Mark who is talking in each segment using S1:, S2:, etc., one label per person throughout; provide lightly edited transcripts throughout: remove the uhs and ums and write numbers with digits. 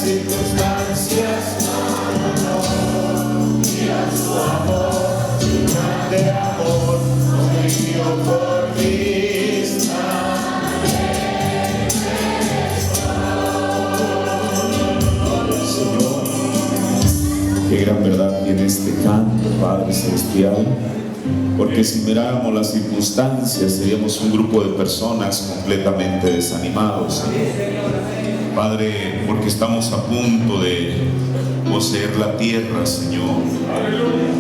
S1: circunstancias, mira su amor, su grande amor, murió por mí. Señor, qué gran verdad tiene este canto, Padre Celestial, porque si miráramos las circunstancias seríamos un grupo de personas completamente desanimados, Padre, porque estamos a punto de poseer la tierra, Señor.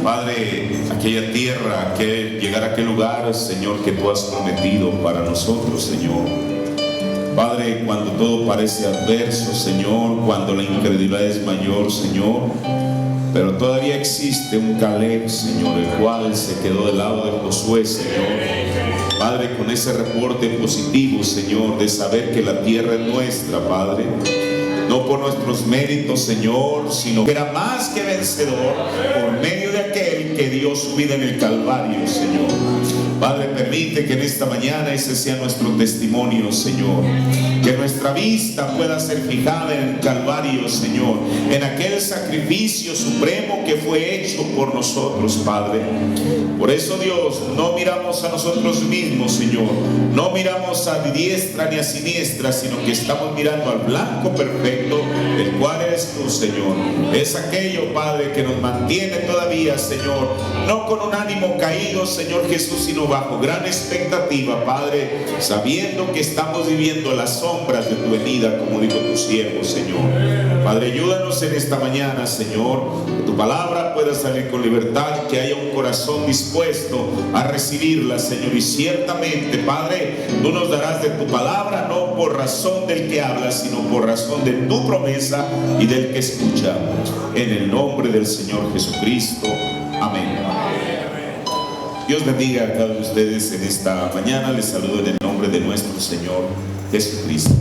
S1: Padre, aquella tierra, llegar a aquel lugar, Señor, que tú has prometido para nosotros, Señor. Padre, cuando todo parece adverso, Señor, cuando la incredulidad es mayor, Señor, pero todavía existe un Caleb, Señor, el cual se quedó del lado de Josué, Señor. Padre, con ese reporte positivo, Señor, de saber que la tierra es nuestra, Padre, no por nuestros méritos, Señor, sino que era más que vencedor por medio de aquel que dio su vida en el Calvario, Señor. Padre, permite que en esta mañana ese sea nuestro testimonio, Señor. Que nuestra vista pueda ser fijada en el Calvario, Señor, en aquel sacrificio supremo que fue hecho por nosotros, Padre. Por eso, Dios, no miramos a nosotros mismos, Señor. No miramos a diestra ni a siniestra, sino que estamos mirando al blanco perfecto, el cual eres tú, Señor. Es aquello, Padre, que nos mantiene todavía, Señor, no con un ánimo caído, Señor Jesús, sino bajo gran expectativa, Padre, sabiendo que estamos viviendo las sombras de tu venida, como dijo tu siervo, Señor. Padre, ayúdanos en esta mañana, Señor, que tu palabra pueda salir con libertad, que haya un corazón dispuesto a recibirla, Señor, y ciertamente, Padre, tú nos darás de tu palabra, no por razón del que habla, sino por razón de tu promesa y del que escucha. En el nombre del Señor Jesucristo. Amén. Dios bendiga a cada uno de ustedes en esta mañana. Les saludo en el nombre de nuestro Señor Jesucristo.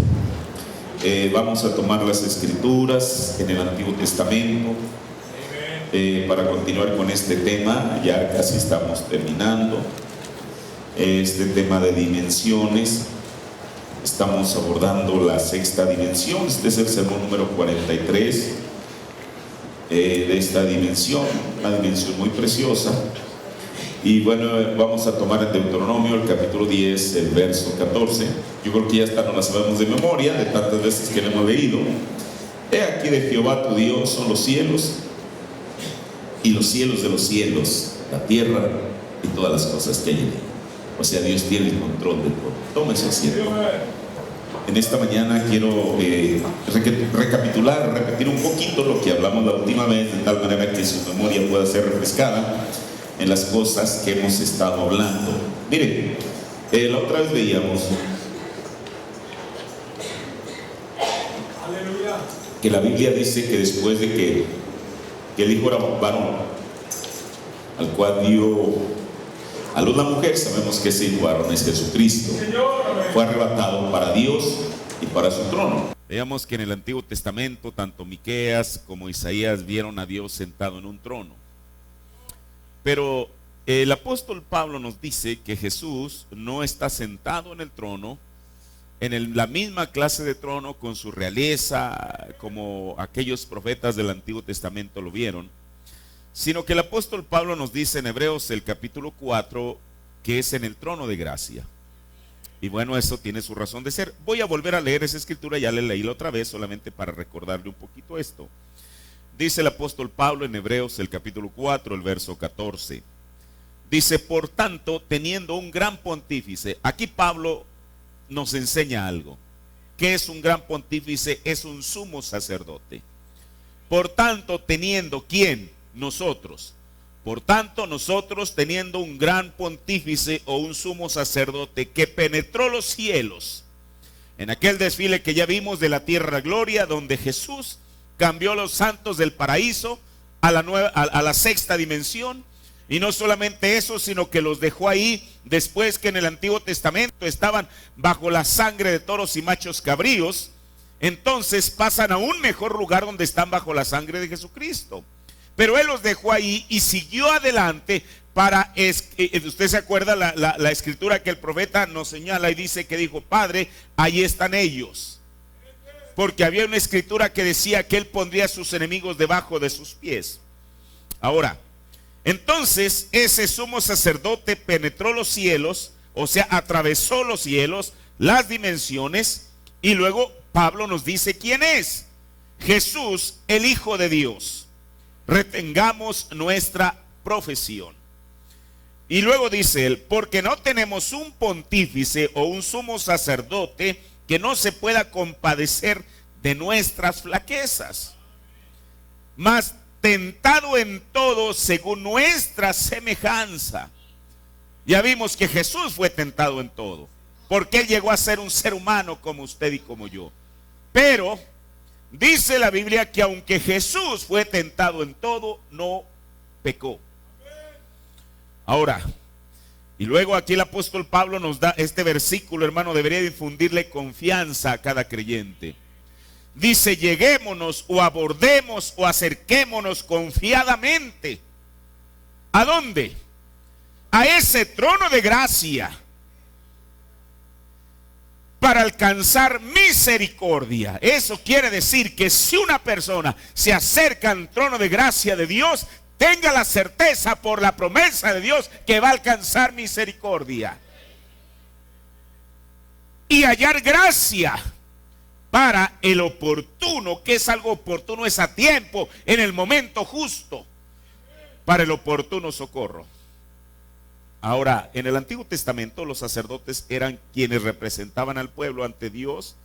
S1: Vamos a tomar las escrituras en el Antiguo Testamento para continuar con este tema. Ya casi estamos terminando este tema de dimensiones. Estamos abordando la sexta dimensión. Este es el sermón número 43 de esta dimensión, una dimensión muy preciosa. Y bueno, vamos a tomar en Deuteronomio el capítulo 10, el verso 14. Yo creo que ya esta no la sabemos de memoria, de tantas veces que la hemos leído. He aquí de Jehová tu Dios son los cielos y los cielos de los cielos, la tierra y todas las cosas que hay en ella. O sea, Dios tiene el control de todo. Toma ese asiento. En esta mañana quiero repetir un poquito lo que hablamos la última vez, de tal manera que su memoria pueda ser refrescada en las cosas que hemos estado hablando. Miren, la otra vez veíamos que la Biblia dice que después de que el hijo era varón, al cual dio a luz la mujer, sabemos que ese hijo varón es Jesucristo, fue arrebatado para Dios y para su trono. Veamos que en el Antiguo Testamento tanto Miqueas como Isaías vieron a Dios sentado en un trono. Pero el apóstol Pablo nos dice que Jesús no está sentado en el trono, en la misma clase de trono con su realeza, como aquellos profetas del Antiguo Testamento lo vieron, sino que el apóstol Pablo nos dice en Hebreos el capítulo 4 que es en el trono de gracia. Y bueno, eso tiene su razón de ser. Voy a volver a leer esa escritura, ya la leí la otra vez, solamente para recordarle un poquito esto. Dice el apóstol Pablo en Hebreos el capítulo 4, el verso 14. Dice, por tanto, teniendo un gran pontífice. Aquí Pablo nos enseña algo. ¿Qué es un gran pontífice? Es un sumo sacerdote. Por tanto, teniendo, ¿quién? Nosotros. Por tanto, nosotros teniendo un gran pontífice o un sumo sacerdote que penetró los cielos, en aquel desfile que ya vimos de la tierra gloria, donde Jesús cambió a los santos del paraíso a la sexta dimensión. Y no solamente eso, sino que los dejó ahí después que en el Antiguo Testamento estaban bajo la sangre de toros y machos cabríos. Entonces pasan a un mejor lugar donde están bajo la sangre de Jesucristo. Pero Él los dejó ahí y siguió adelante para, usted se acuerda la escritura que el profeta nos señala y dice que dijo, Padre, ahí están ellos.
S2: porque había una escritura que decía que él pondría a sus enemigos debajo de sus pies. Ahora, entonces ese sumo sacerdote penetró los cielos, o sea, atravesó los cielos, las dimensiones, y luego Pablo nos dice quién es: Jesús, el Hijo de Dios. Retengamos nuestra profesión. Y luego dice él: porque no tenemos un pontífice o un sumo sacerdote que no se pueda compadecer de nuestras flaquezas, mas tentado en todo según nuestra semejanza. Ya vimos que Jesús fue tentado en todo, porque él llegó a ser un ser humano como usted y como yo. Pero dice la Biblia que aunque Jesús fue tentado en todo, no pecó. Ahora, y luego aquí el apóstol Pablo nos da este versículo, hermano, debería infundirle confianza a cada creyente. Dice: lleguémonos o abordemos o acerquémonos confiadamente. ¿A dónde? A ese trono de gracia, para alcanzar misericordia. Eso quiere decir que si una persona se acerca al trono de gracia de Dios, tenga la certeza por la promesa de Dios que va a alcanzar misericordia y hallar gracia para el oportuno. Que es algo oportuno, es a tiempo, en el momento justo, para el oportuno socorro. Ahora, en el Antiguo Testamento los sacerdotes eran quienes representaban al pueblo ante Dios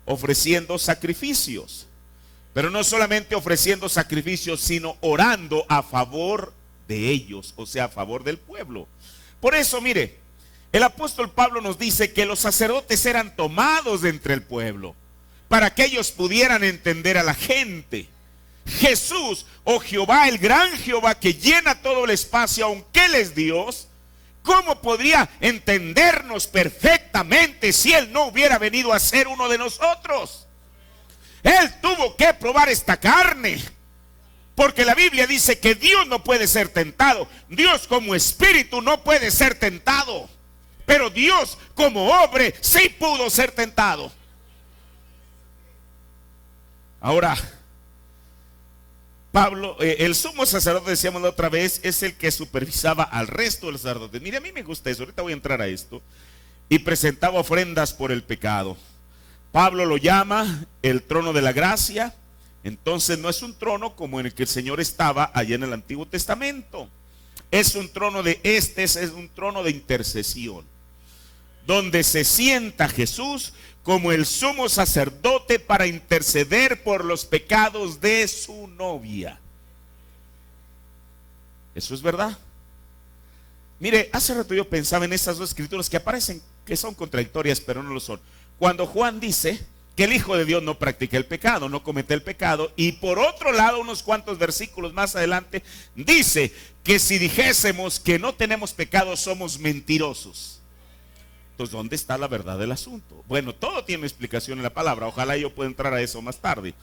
S2: ofreciendo sacrificios. Pero no solamente ofreciendo sacrificios, sino orando a favor de ellos, o sea, a favor del pueblo. Por eso, mire, el apóstol Pablo nos dice que los sacerdotes eran tomados de entre el pueblo, para que ellos pudieran entender a la gente. Jesús, o Jehová, el gran Jehová que llena todo el espacio, aunque Él es Dios, ¿cómo podría entendernos perfectamente si Él no hubiera venido a ser uno de nosotros? Él tuvo que probar esta carne, porque la Biblia dice que Dios no puede ser tentado. Dios como espíritu no puede ser tentado, pero Dios como hombre sí pudo ser tentado. Ahora, Pablo, el sumo sacerdote, decíamos la otra vez, es el que supervisaba al resto de los sacerdotes. Mire, a mí me gusta eso, ahorita voy a entrar a esto. Y presentaba ofrendas por el pecado. Pablo lo llama el trono de la gracia. Entonces no es un trono como en el que el Señor estaba allá en el Antiguo Testamento. Es un trono es un trono de intercesión, donde se sienta Jesús como el sumo sacerdote para interceder por los pecados de su novia. Eso es verdad. Mire, hace rato yo pensaba en esas dos escrituras que aparecen, que son contradictorias, pero no lo son. Cuando Juan dice que el Hijo de Dios no practica el pecado, no comete el pecado, y por otro lado, unos cuantos versículos más adelante, dice que si dijésemos que no tenemos pecado, somos mentirosos. Entonces, ¿dónde está la verdad del asunto? Bueno, todo tiene explicación en la palabra. Ojalá yo pueda entrar a eso más tarde.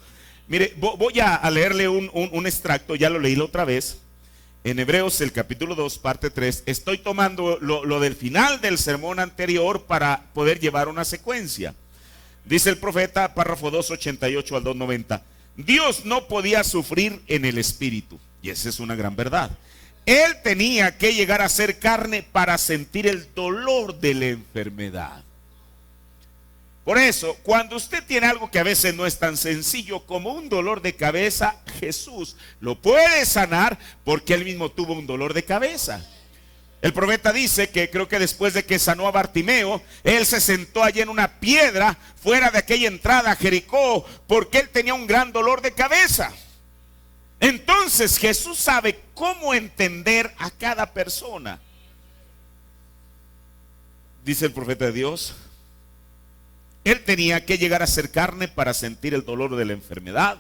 S2: Mire, voy a leerle un extracto, ya lo leí la otra vez, en Hebreos, el capítulo 2, parte 3. Estoy tomando lo del final del sermón anterior para poder llevar una secuencia. Dice el profeta, párrafo 288 al 290. Dios no podía sufrir en el espíritu, y esa es una gran verdad. Él tenía que llegar a ser carne para sentir el dolor de la enfermedad. Por eso, cuando usted tiene algo que a veces no es tan sencillo como un dolor de cabeza, Jesús lo puede sanar porque Él mismo tuvo un dolor de cabeza. El profeta dice que creo que después de que sanó a Bartimeo, Él se sentó allí en una piedra fuera de aquella entrada a Jericó porque Él tenía un gran dolor de cabeza. Entonces Jesús sabe cómo entender a cada persona. Dice el profeta de Dios, Él tenía que llegar a ser carne para sentir el dolor de la enfermedad,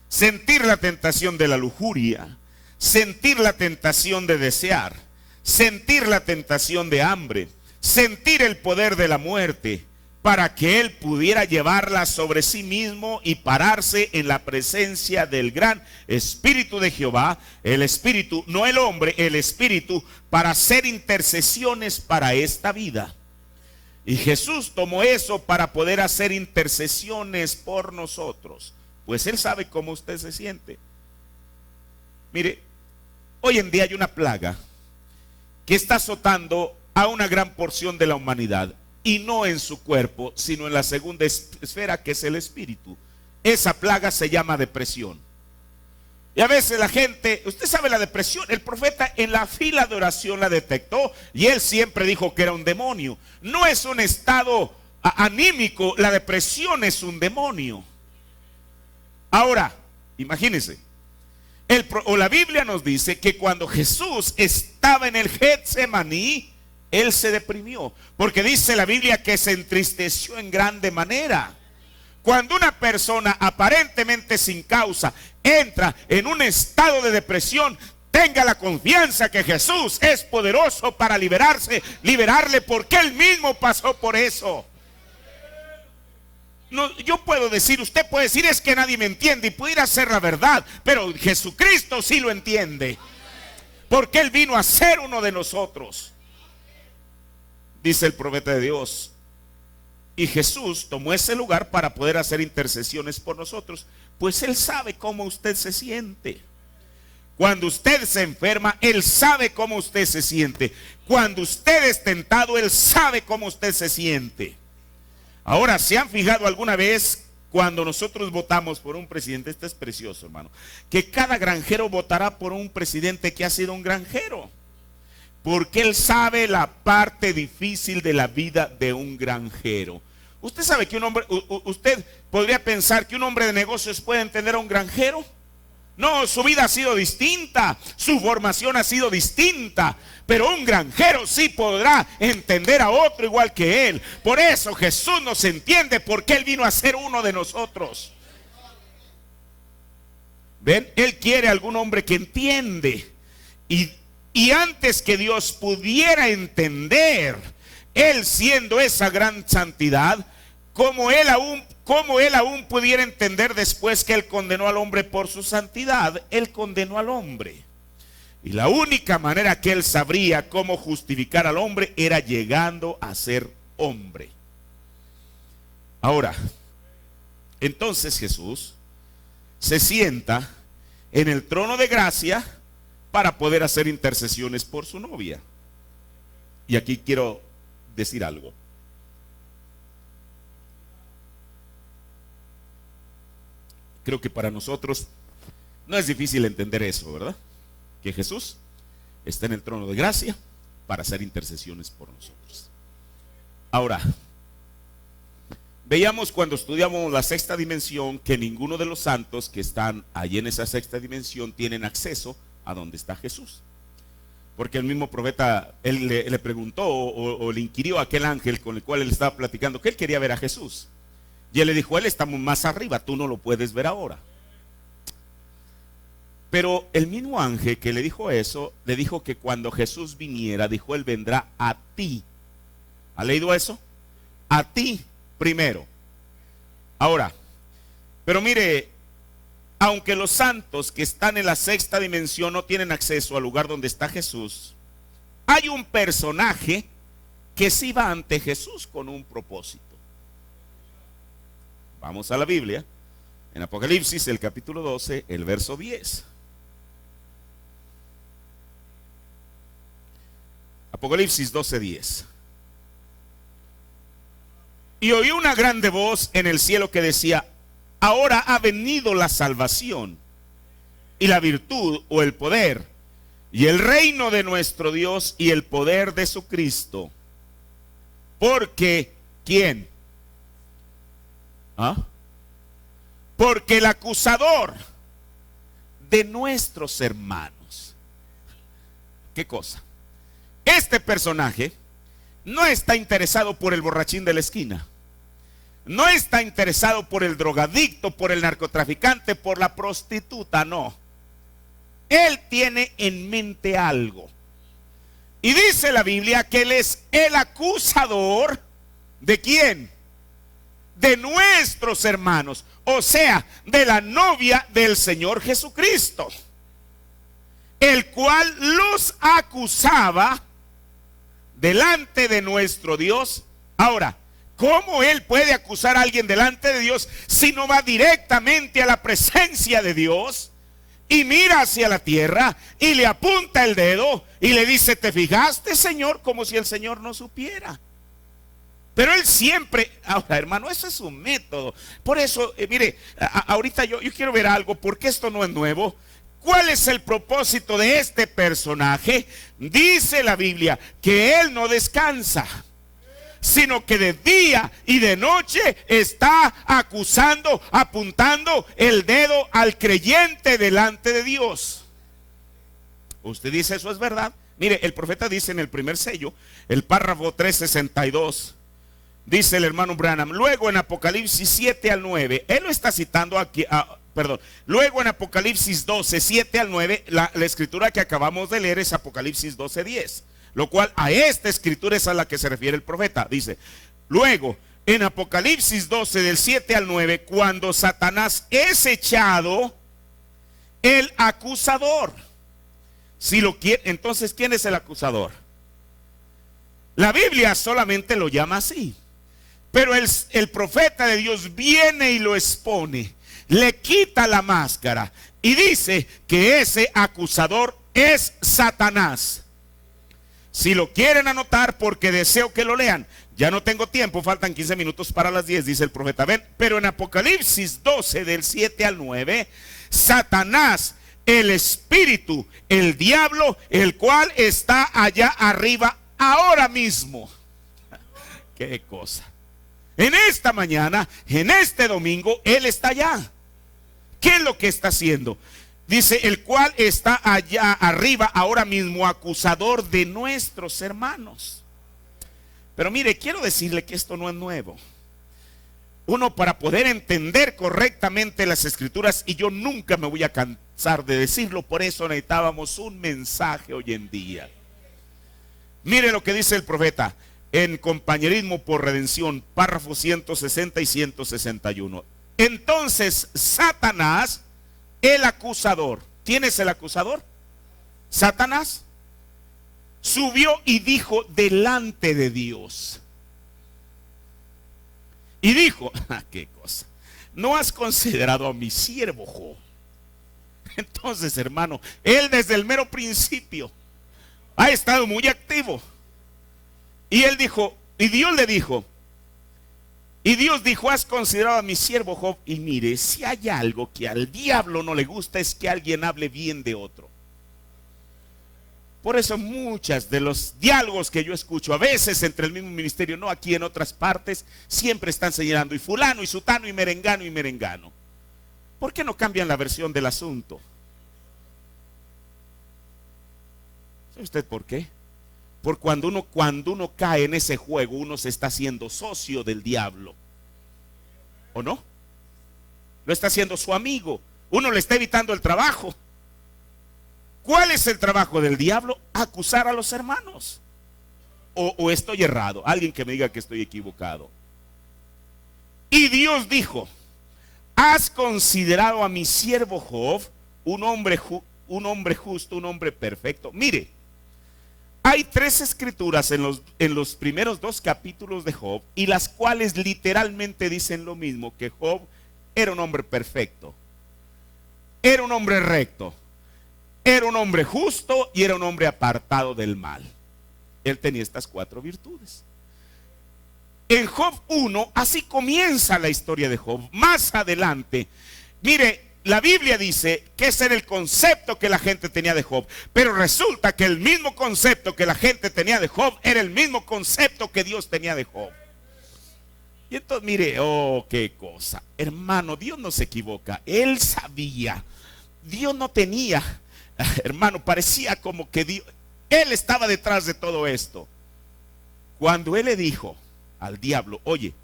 S2: sentir la tentación de la lujuria, sentir la tentación de desear, sentir la tentación de hambre, sentir el poder de la muerte, para que Él pudiera llevarla sobre sí mismo y pararse en la presencia del gran Espíritu de Jehová, el Espíritu, no el hombre, el Espíritu, para hacer intercesiones para esta vida. Y Jesús tomó eso para poder hacer intercesiones por nosotros, pues Él sabe cómo usted se siente. Mire, hoy en día hay una plaga que está azotando a una gran porción de la humanidad, y no en su cuerpo, sino en la segunda esfera, que es el espíritu. Esa plaga se llama depresión. Y a veces la gente, usted sabe, la depresión, el profeta en la fila de oración la detectó, y él siempre dijo que era un demonio. No es un estado anímico, la depresión es un demonio. Ahora, imagínense, la Biblia nos dice que cuando Jesús estaba en el Getsemaní, Él se deprimió, porque dice la Biblia que se entristeció en grande manera. Cuando una persona aparentemente sin causa entra en un estado de depresión, tenga la confianza que Jesús es poderoso para liberarle, porque Él mismo pasó por eso. No, yo puedo decir, usted puede decir, es que nadie me entiende, y pudiera ser la verdad, pero Jesucristo sí lo entiende, porque Él vino a ser uno de nosotros. Dice el profeta de Dios, y Jesús tomó ese lugar para poder hacer intercesiones por nosotros, pues Él sabe cómo usted se siente. Cuando usted se enferma, Él sabe cómo usted se siente. Cuando usted es tentado, Él sabe cómo usted se siente. Ahora, ¿se han fijado alguna vez cuando nosotros votamos por un presidente? Esto es precioso, hermano, que cada granjero votará por un presidente que ha sido un granjero, porque él sabe la parte difícil de la vida de un granjero. Usted sabe que un hombre, usted podría pensar que un hombre de negocios puede entender a un granjero. No, su vida ha sido distinta, su formación ha sido distinta, pero un granjero sí podrá entender a otro igual que él. Por eso Jesús nos entiende, porque Él vino a ser uno de nosotros. ¿Ven? Él quiere algún hombre que entiende. Y antes que Dios pudiera entender, Él siendo esa gran santidad, como Él aún pudiera entender después que Él condenó al hombre por su santidad, Él condenó al hombre. Y la única manera que Él sabría cómo justificar al hombre era llegando a ser hombre. Ahora, entonces Jesús se sienta en el trono de gracia para poder hacer intercesiones por su novia. Y aquí quiero decir algo. Creo que para nosotros no es difícil entender eso, ¿verdad? Que Jesús está en el trono de gracia para hacer intercesiones por nosotros. Ahora, veíamos cuando estudiamos la sexta dimensión que ninguno de los santos que están allí en esa sexta dimensión tienen acceso a donde está Jesús. Porque el mismo profeta, él le preguntó o le inquirió a aquel ángel con el cual él estaba platicando que él quería ver a Jesús. Y él le dijo, Él está más arriba, tú no lo puedes ver ahora. Pero el mismo ángel que le dijo eso, le dijo que cuando Jesús viniera, dijo, Él vendrá a ti. ¿Ha leído eso? A ti primero. Ahora, pero mire, aunque los santos que están en la sexta dimensión no tienen acceso al lugar donde está Jesús, hay un personaje que sí va ante Jesús con un propósito. Vamos a la Biblia, en Apocalipsis, el capítulo 12, el verso 10. Apocalipsis 12:10. Y oí una grande voz en el cielo que decía, ahora ha venido la salvación y la virtud o el poder y el reino de nuestro Dios y el poder de su Cristo. Porque, ¿quién? ¿Ah? Porque el acusador de nuestros hermanos. ¿Qué cosa? Este personaje no está interesado por el borrachín de la esquina. No está interesado por el drogadicto, por el narcotraficante, por la prostituta, no. Él tiene en mente algo. Y dice la Biblia que Él es el acusador ¿de quién? De nuestros hermanos, o sea, de la novia del Señor Jesucristo, el cual los acusaba delante de nuestro Dios Ahora, ¿cómo él puede acusar a alguien delante de Dios si no va directamente a la presencia de Dios y mira hacia la tierra y le apunta el dedo y le dice, ¿te fijaste, Señor? Como si el Señor no supiera. Pero él siempre, ahora hermano, eso es un método. Por eso, mire, ahorita yo quiero ver algo, porque esto no es nuevo. ¿Cuál es el propósito de este personaje? Dice la Biblia que él no descansa, sino que de día y de noche está acusando, apuntando el dedo al creyente delante de Dios. Usted dice, ¿eso es verdad? Mire, el profeta dice en el primer sello, el párrafo 362, dice el hermano Branham, luego en Apocalipsis 7 al 9, él lo está citando aquí, luego en Apocalipsis 12, 7 al 9, la escritura que acabamos de leer es Apocalipsis 12, 10, lo cual a esta escritura es a la que se refiere el profeta. Dice, luego en Apocalipsis 12 del 7 al 9, cuando Satanás es echado, el acusador, si lo quiere, entonces ¿quién es el acusador? La Biblia solamente lo llama así, pero el profeta de Dios viene y lo expone, le quita la máscara y dice que ese acusador es Satanás. Si lo quieren anotar, porque deseo que lo lean, ya no tengo tiempo, faltan 15 minutos para las 10, dice el profeta. Ven, pero en Apocalipsis 12 del 7 al 9, Satanás, el espíritu, el diablo, el cual está allá arriba ahora mismo. Qué cosa. En esta mañana, en este domingo, él está allá. ¿Qué es lo que está haciendo? Dice, el cual está allá arriba ahora mismo, acusador de nuestros hermanos. Pero mire, quiero decirle que esto no es nuevo. Uno, para poder entender correctamente las escrituras, y yo nunca me voy a cansar de decirlo, por eso necesitábamos un mensaje hoy en día. Mire lo que dice el profeta en Compañerismo por Redención, párrafo 160 y 161. Entonces Satanás, el acusador, ¿quién es el acusador? Satanás subió y dijo delante de Dios. Y dijo, qué cosa, ¿no has considerado a mi siervo Job? Entonces, hermano, él desde el mero principio ha estado muy activo. Y él dijo, y Dios le dijo, y Dios dijo, has considerado a mi siervo Job. Y mire, si hay algo que al diablo no le gusta, es que alguien hable bien de otro. Por eso muchas de los diálogos que yo escucho, a veces entre el mismo ministerio, no aquí, en otras partes, siempre están señalando, y fulano, y sutano, y merengano, y merengano. ¿Por qué no cambian la versión del asunto? ¿Sabe usted por qué? Porque cuando uno cae en ese juego, uno se está haciendo socio del diablo. ¿O no? Lo está haciendo su amigo. Uno le está evitando el trabajo. ¿Cuál es el trabajo del diablo? Acusar a los hermanos. O estoy errado. Alguien que me diga que estoy equivocado. Y Dios dijo, ¿has considerado a mi siervo Job, un hombre justo, un hombre perfecto? Mire, hay 3 escrituras en los primeros 2 capítulos de Job, y las cuales literalmente dicen lo mismo, que Job era un hombre perfecto, era un hombre recto, era un hombre justo y era un hombre apartado del mal. Él tenía estas 4 virtudes. En Job 1, así comienza la historia de Job. Más adelante, mire, la Biblia dice que ese era el concepto que la gente tenía de Job, pero resulta que el mismo concepto que la gente tenía de Job era el mismo concepto que Dios tenía de Job. Y entonces mire, oh, qué cosa, hermano, Dios no se equivoca. Él sabía, Dios no tenía, hermano, parecía como que Dios, él estaba detrás de todo esto. Cuando él le dijo al diablo, oye,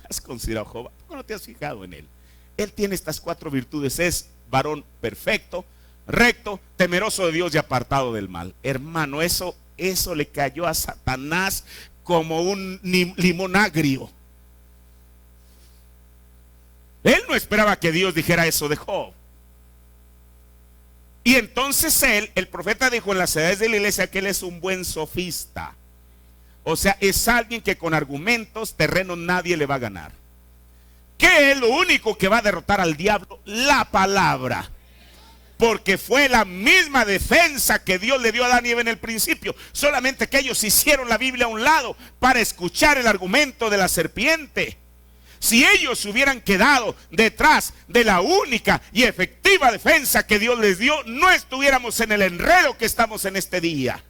S2: ¿has considerado a Job? ¿Por qué no te has fijado en él? Él tiene estas 4 virtudes, es varón perfecto, recto, temeroso de Dios y apartado del mal. Hermano, eso le cayó a Satanás como un limón agrio. Él no esperaba que Dios dijera eso de Job. Y entonces el profeta dijo en las edades de la iglesia que él es un buen sofista. O sea, es alguien que con argumentos terrenos nadie le va a ganar. ¿Qué es lo único que va a derrotar al diablo? La palabra. Porque fue la misma defensa que Dios le dio a Adán y Eva en el principio. Solamente que ellos hicieron la Biblia a un lado para escuchar el argumento de la serpiente. Si ellos se hubieran quedado detrás de la única y efectiva defensa que Dios les dio, no estuviéramos en el enredo que estamos en este día.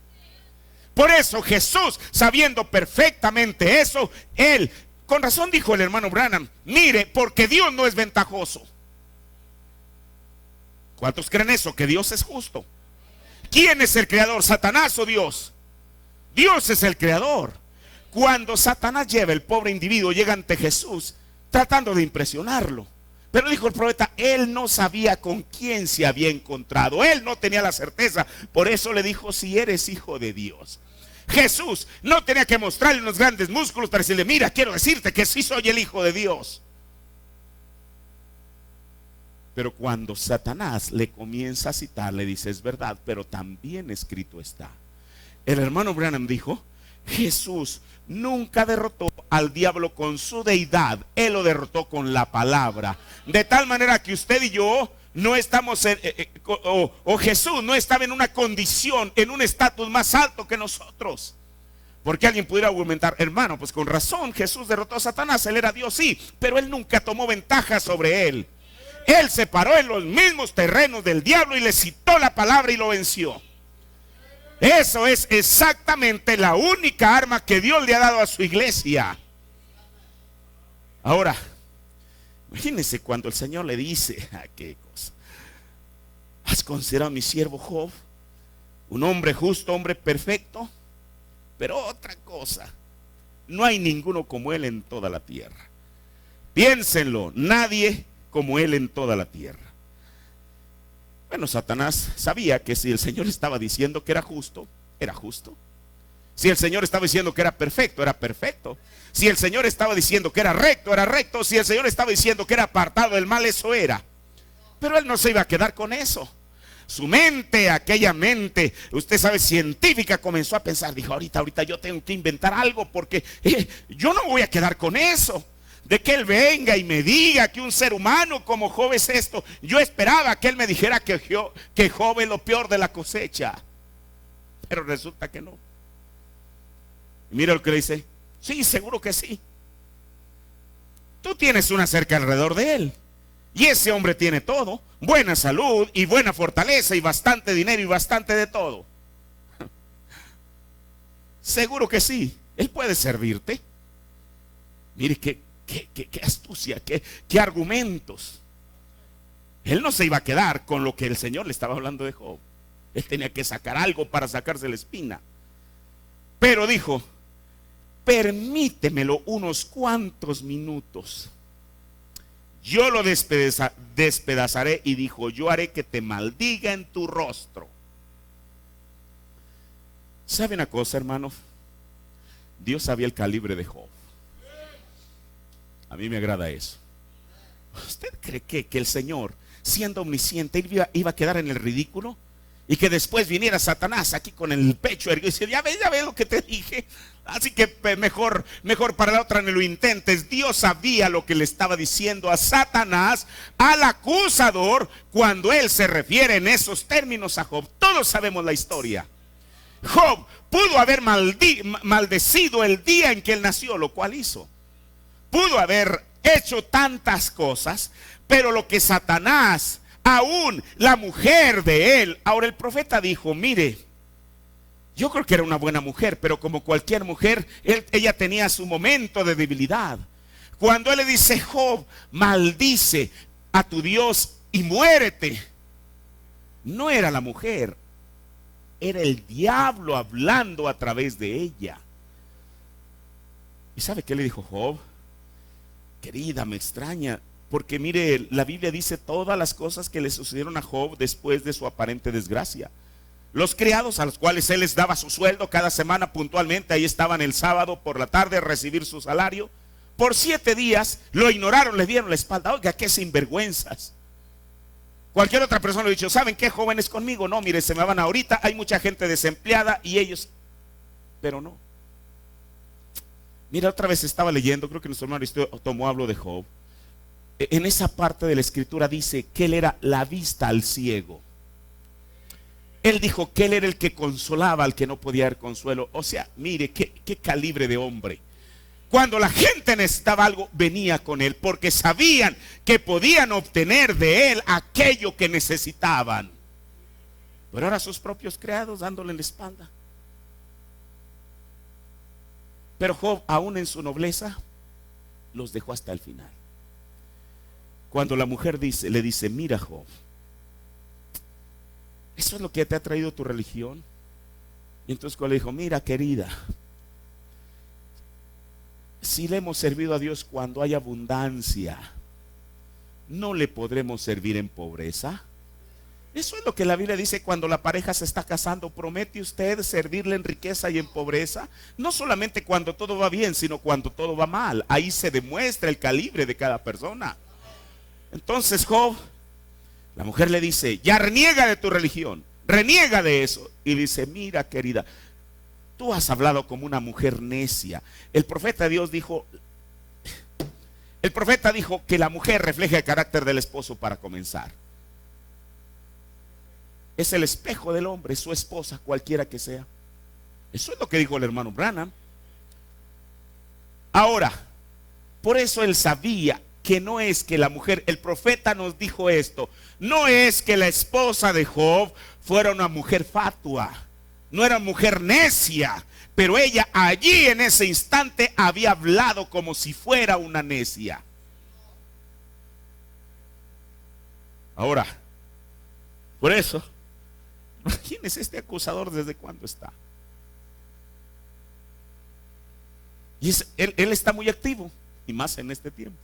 S2: Por eso Jesús, sabiendo perfectamente eso, él, con razón dijo el hermano Branham, mire, porque Dios no es ventajoso. ¿Cuántos creen eso? Que Dios es justo. ¿Quién es el creador? ¿Satanás o Dios? Dios es el creador. Cuando Satanás lleva, el pobre individuo llega ante Jesús tratando de impresionarlo. Pero dijo el profeta, él no sabía con quién se había encontrado. Él no tenía la certeza. Por eso le dijo, si eres hijo de Dios. Jesús no tenía que mostrarle unos grandes músculos para decirle, mira, quiero decirte que sí soy el hijo de Dios. Pero cuando Satanás le comienza a citar, le dice, es verdad, pero también escrito está. El hermano Branham dijo, Jesús nunca derrotó al diablo con su deidad, él lo derrotó con la palabra. De tal manera que usted y yo no estamos o Jesús no estaba en una condición, en un estatus más alto que nosotros. Porque alguien pudiera argumentar, hermano, pues con razón Jesús derrotó a Satanás, él era Dios, sí, pero él nunca tomó ventaja sobre él. Él se paró en los mismos terrenos del diablo y le citó la palabra y lo venció. Eso es exactamente la única arma que Dios le ha dado a su iglesia. Ahora, imagínense cuando el Señor le dice, ¿qué cosa? ¿Has considerado a mi siervo Job? Un hombre justo, hombre perfecto. Pero otra cosa, no hay ninguno como él en toda la tierra. Piénsenlo, nadie como él en toda la tierra. Bueno, Satanás sabía que si el Señor estaba diciendo que era justo, era justo. Si el Señor estaba diciendo que era perfecto, era perfecto. Si el Señor estaba diciendo que era recto, era recto. Si el Señor estaba diciendo que era apartado del mal, eso era. Pero él no se iba a quedar con eso. Su mente, aquella mente, usted sabe, científica, comenzó a pensar, dijo, ahorita yo tengo que inventar algo porque yo no voy a quedar con eso. De que él venga y me diga que un ser humano como Job es esto. Yo esperaba que él me dijera que Job es lo peor de la cosecha. Pero resulta que no. Y mira lo que le dice. Sí, seguro que sí. Tú tienes una cerca alrededor de él. Y ese hombre tiene todo. Buena salud y buena fortaleza y bastante dinero y bastante de todo. Seguro que sí. Él puede servirte. Mire qué astucia, qué argumentos. Él no se iba a quedar con lo que el Señor le estaba hablando de Job. Él tenía que sacar algo para sacarse la espina. Pero dijo, permítemelo unos cuantos minutos. Yo lo despedazaré. Y dijo, yo haré que te maldiga en tu rostro. ¿Sabe una cosa, hermano? Dios sabía el calibre de Job. A mí me agrada eso. ¿Usted cree que el Señor, siendo omnisciente, iba a quedar en el ridículo? Y que después viniera Satanás aquí con el pecho erguido y decir, ya ves lo que te dije. Así que mejor para la otra no lo intentes. Dios sabía lo que le estaba diciendo a Satanás, al acusador, cuando él se refiere en esos términos a Job. Todos sabemos la historia. Job pudo haber maldecido el día en que él nació, lo cual hizo. Pudo haber hecho tantas cosas, pero lo que Satanás, aún la mujer de él, ahora el profeta dijo, mire, yo creo que era una buena mujer, pero como cualquier mujer, ella tenía su momento de debilidad. Cuando él le dice, Job, maldice a tu Dios y muérete, no era la mujer, era el diablo hablando a través de ella. ¿Y sabe qué le dijo Job? Querida, me extraña, porque mire, la Biblia dice todas las cosas que le sucedieron a Job después de su aparente desgracia. Los criados a los cuales él les daba su sueldo cada semana puntualmente, ahí estaban el sábado por la tarde a recibir su salario. Por 7 días lo ignoraron, le dieron la espalda. Oiga, qué sinvergüenzas. Cualquier otra persona le ha dicho, ¿saben qué, jóvenes conmigo? No, mire, se me van ahorita, hay mucha gente desempleada y ellos, pero no. Mira, otra vez estaba leyendo, creo que nuestro hermano tomó hablo de Job. En esa parte de la escritura dice que él era la vista al ciego. Él dijo que él era el que consolaba al que no podía dar consuelo. O sea, mire, qué calibre de hombre. Cuando la gente necesitaba algo, venía con él, porque sabían que podían obtener de él aquello que necesitaban. Pero ahora sus propios criados dándole en la espalda. Pero Job, aún en su nobleza, los dejó hasta el final. Cuando la mujer le dice, mira Job, ¿eso es lo que te ha traído tu religión? Y entonces Job le dijo, mira querida, si le hemos servido a Dios cuando hay abundancia, ¿no le podremos servir en pobreza? Eso es lo que la Biblia dice cuando la pareja se está casando. ¿Promete usted servirle en riqueza y en pobreza? No solamente cuando todo va bien, sino cuando todo va mal. Ahí se demuestra el calibre de cada persona. Entonces Job, la mujer le dice, ya reniega de tu religión, reniega de eso. Y dice, mira querida, tú has hablado como una mujer necia. El profeta de Dios dijo, el profeta dijo que la mujer refleja el carácter del esposo para comenzar. Es el espejo del hombre, su esposa, cualquiera que sea. Eso es lo que dijo el hermano Branham. Ahora, por eso él sabía que no es que la mujer, el profeta nos dijo esto, no es que la esposa de Job fuera una mujer fatua, no era mujer necia, pero ella allí en ese instante había hablado como si fuera una necia. Ahora, por eso, imagínese este acusador desde cuándo está. Y él está muy activo, y más en este tiempo.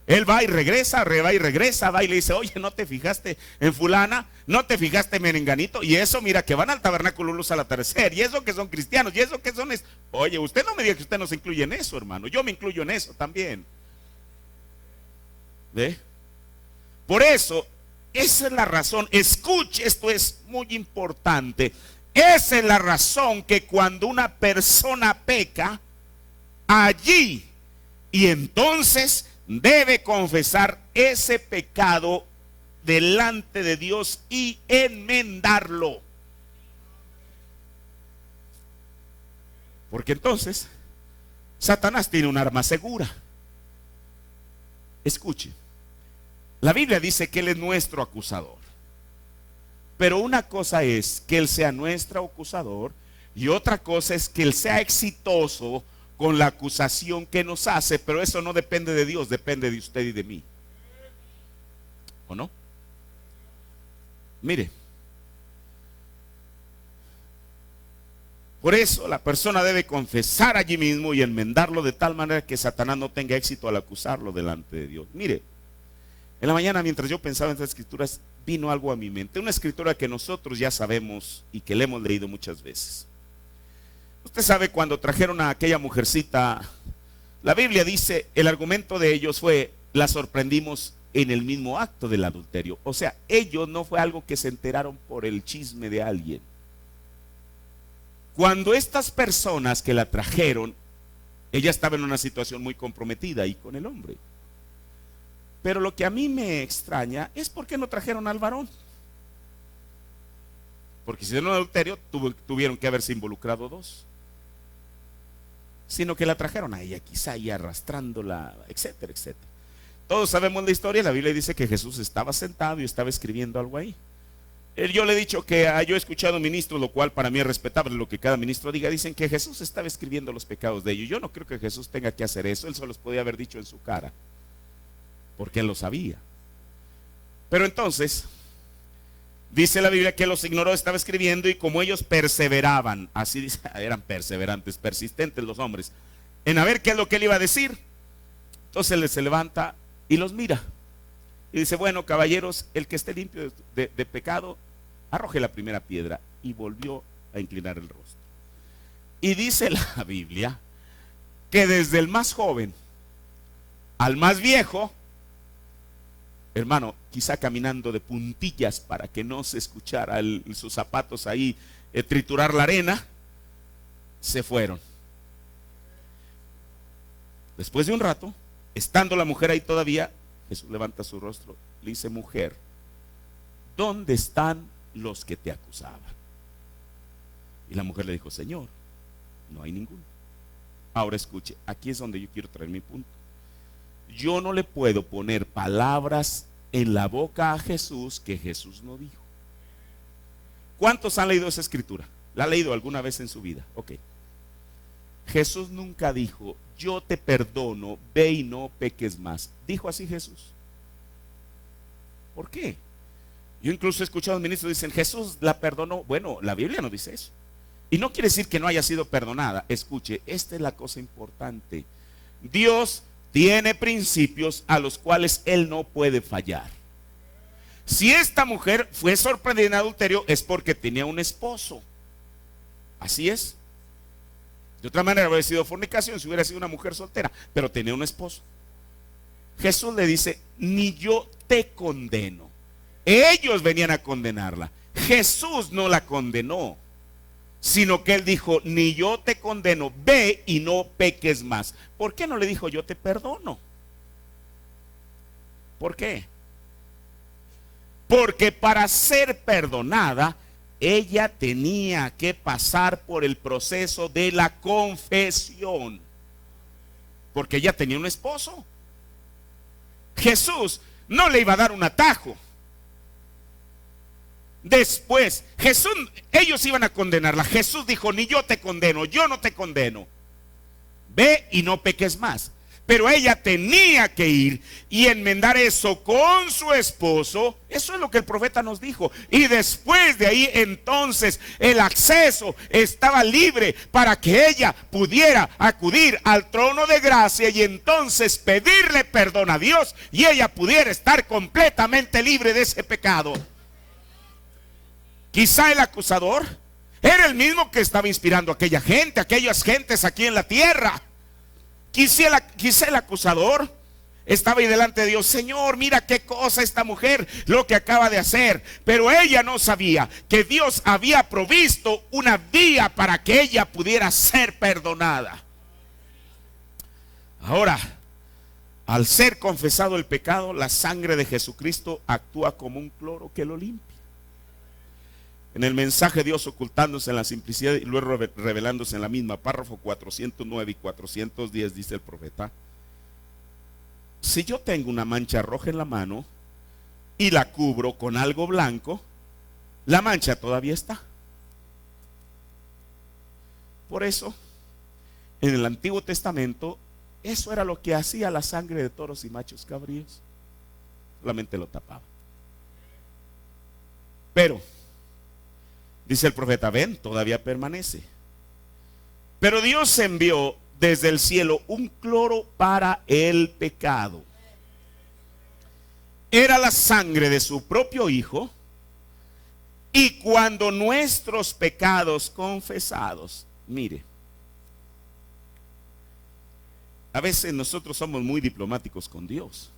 S2: Él va y regresa, va y le dice, oye, ¿no te fijaste en fulana? ¿No te fijaste en merenganito? Y eso, mira, que van al tabernáculo luz al atardecer, y eso que son cristianos, y eso que son... Oye, usted no me diga que usted no se incluye en eso, hermano. Yo me incluyo en eso también. ¿Ve? Por eso, esa es la razón. Escuche, esto es muy importante. Esa es la razón que cuando una persona peca, allí y entonces debe confesar ese pecado delante de Dios y enmendarlo. Porque entonces Satanás tiene un arma segura. Escuche, la Biblia dice que Él es nuestro acusador. Pero una cosa es que Él sea nuestro acusador y otra cosa es que Él sea exitoso con la acusación que nos hace, pero eso no depende de Dios, depende de usted y de mí. ¿O no? Mire, por eso la persona debe confesar allí mismo y enmendarlo de tal manera que Satanás no tenga éxito al acusarlo delante de Dios. Mire, en la mañana mientras yo pensaba en estas escrituras, vino algo a mi mente, una escritura que nosotros ya sabemos y que le hemos leído muchas veces. Usted sabe cuando trajeron a aquella mujercita, la Biblia dice, el argumento de ellos fue, la sorprendimos en el mismo acto del adulterio. O sea, ellos no fue algo que se enteraron por el chisme de alguien. Cuando estas personas que la trajeron, ella estaba en una situación muy comprometida ahí con el hombre. Pero lo que a mí me extraña es por qué no trajeron al varón. Porque si era un adulterio, tuvieron que haberse involucrado dos. Sino que la trajeron a ella, quizá ahí arrastrándola, etcétera, etcétera. Todos sabemos la historia, la Biblia dice que Jesús estaba sentado y estaba escribiendo algo ahí. Yo le he dicho que yo he escuchado ministros, lo cual para mí es respetable lo que cada ministro diga. Dicen que Jesús estaba escribiendo los pecados de ellos. Yo no creo que Jesús tenga que hacer eso, Él se los podía haber dicho en su cara, porque Él lo sabía. Pero entonces, dice la Biblia que los ignoró, estaba escribiendo y como ellos perseveraban, así dice, eran perseverantes, persistentes los hombres, en a ver qué es lo que él iba a decir. Entonces él se levanta y los mira y dice, bueno caballeros, el que esté limpio de pecado, arroje la primera piedra. Y volvió a inclinar el rostro. Y dice la Biblia que desde el más joven al más viejo, hermano, quizá caminando de puntillas para que no se escuchara sus zapatos ahí triturar la arena, se fueron. Después de un rato, estando la mujer ahí todavía, Jesús levanta su rostro, le dice: mujer, ¿dónde están los que te acusaban? Y la mujer le dijo: Señor, no hay ninguno. Ahora escuche, aquí es donde yo quiero traer mi punto. Yo no le puedo poner palabras en la boca a Jesús que Jesús no dijo. ¿Cuántos han leído esa escritura? ¿La ha leído alguna vez en su vida? Ok. Jesús nunca dijo: yo te perdono, ve y no peques más. ¿Dijo así Jesús? ¿Por qué? Yo incluso he escuchado a ministros que dicen: Jesús la perdonó. Bueno, la Biblia no dice eso. Y no quiere decir que no haya sido perdonada. Escuche, esta es la cosa importante. Dios tiene principios a los cuales Él no puede fallar. Si esta mujer fue sorprendida en adulterio, es porque tenía un esposo. Así es. De otra manera hubiera sido fornicación si hubiera sido una mujer soltera, pero tenía un esposo. Jesús le dice: ni yo te condeno. Ellos venían a condenarla. Jesús no la condenó, sino que Él dijo: ni yo te condeno, ve y no peques más. ¿Por qué no le dijo: yo te perdono? ¿Por qué? Porque para ser perdonada, ella tenía que pasar por el proceso de la confesión, porque ella tenía un esposo. Jesús no le iba a dar un atajo. Después, ellos iban a condenarla. Jesús dijo: ni yo te condeno, yo no te condeno. Ve y no peques más. Pero ella tenía que ir y enmendar eso con su esposo. Eso es lo que el profeta nos dijo. Y después de ahí, entonces, el acceso estaba libre para que ella pudiera acudir al trono de gracia y entonces pedirle perdón a Dios, y ella pudiera estar completamente libre de ese pecado. Quizá el acusador era el mismo que estaba inspirando a aquellas gentes aquí en la tierra. Quizá el acusador estaba ahí delante de Dios: Señor, mira qué cosa esta mujer, lo que acaba de hacer. Pero ella no sabía que Dios había provisto una vía para que ella pudiera ser perdonada. Ahora, al ser confesado el pecado, la sangre de Jesucristo actúa como un cloro que lo limpia. En el mensaje, Dios ocultándose en la simplicidad y luego revelándose en la misma, párrafo 409 y 410, dice el profeta: si yo tengo una mancha roja en la mano y la cubro con algo blanco, la mancha todavía está. Por eso, en el Antiguo Testamento, eso era lo que hacía la sangre de toros y machos cabríos. Solamente lo tapaba. Pero dice el profeta: ven, todavía permanece. Pero Dios envió desde el cielo un cloro para el pecado. Era la sangre de su propio Hijo. Y cuando nuestros pecados confesados, mire, a veces nosotros somos muy diplomáticos con Dios.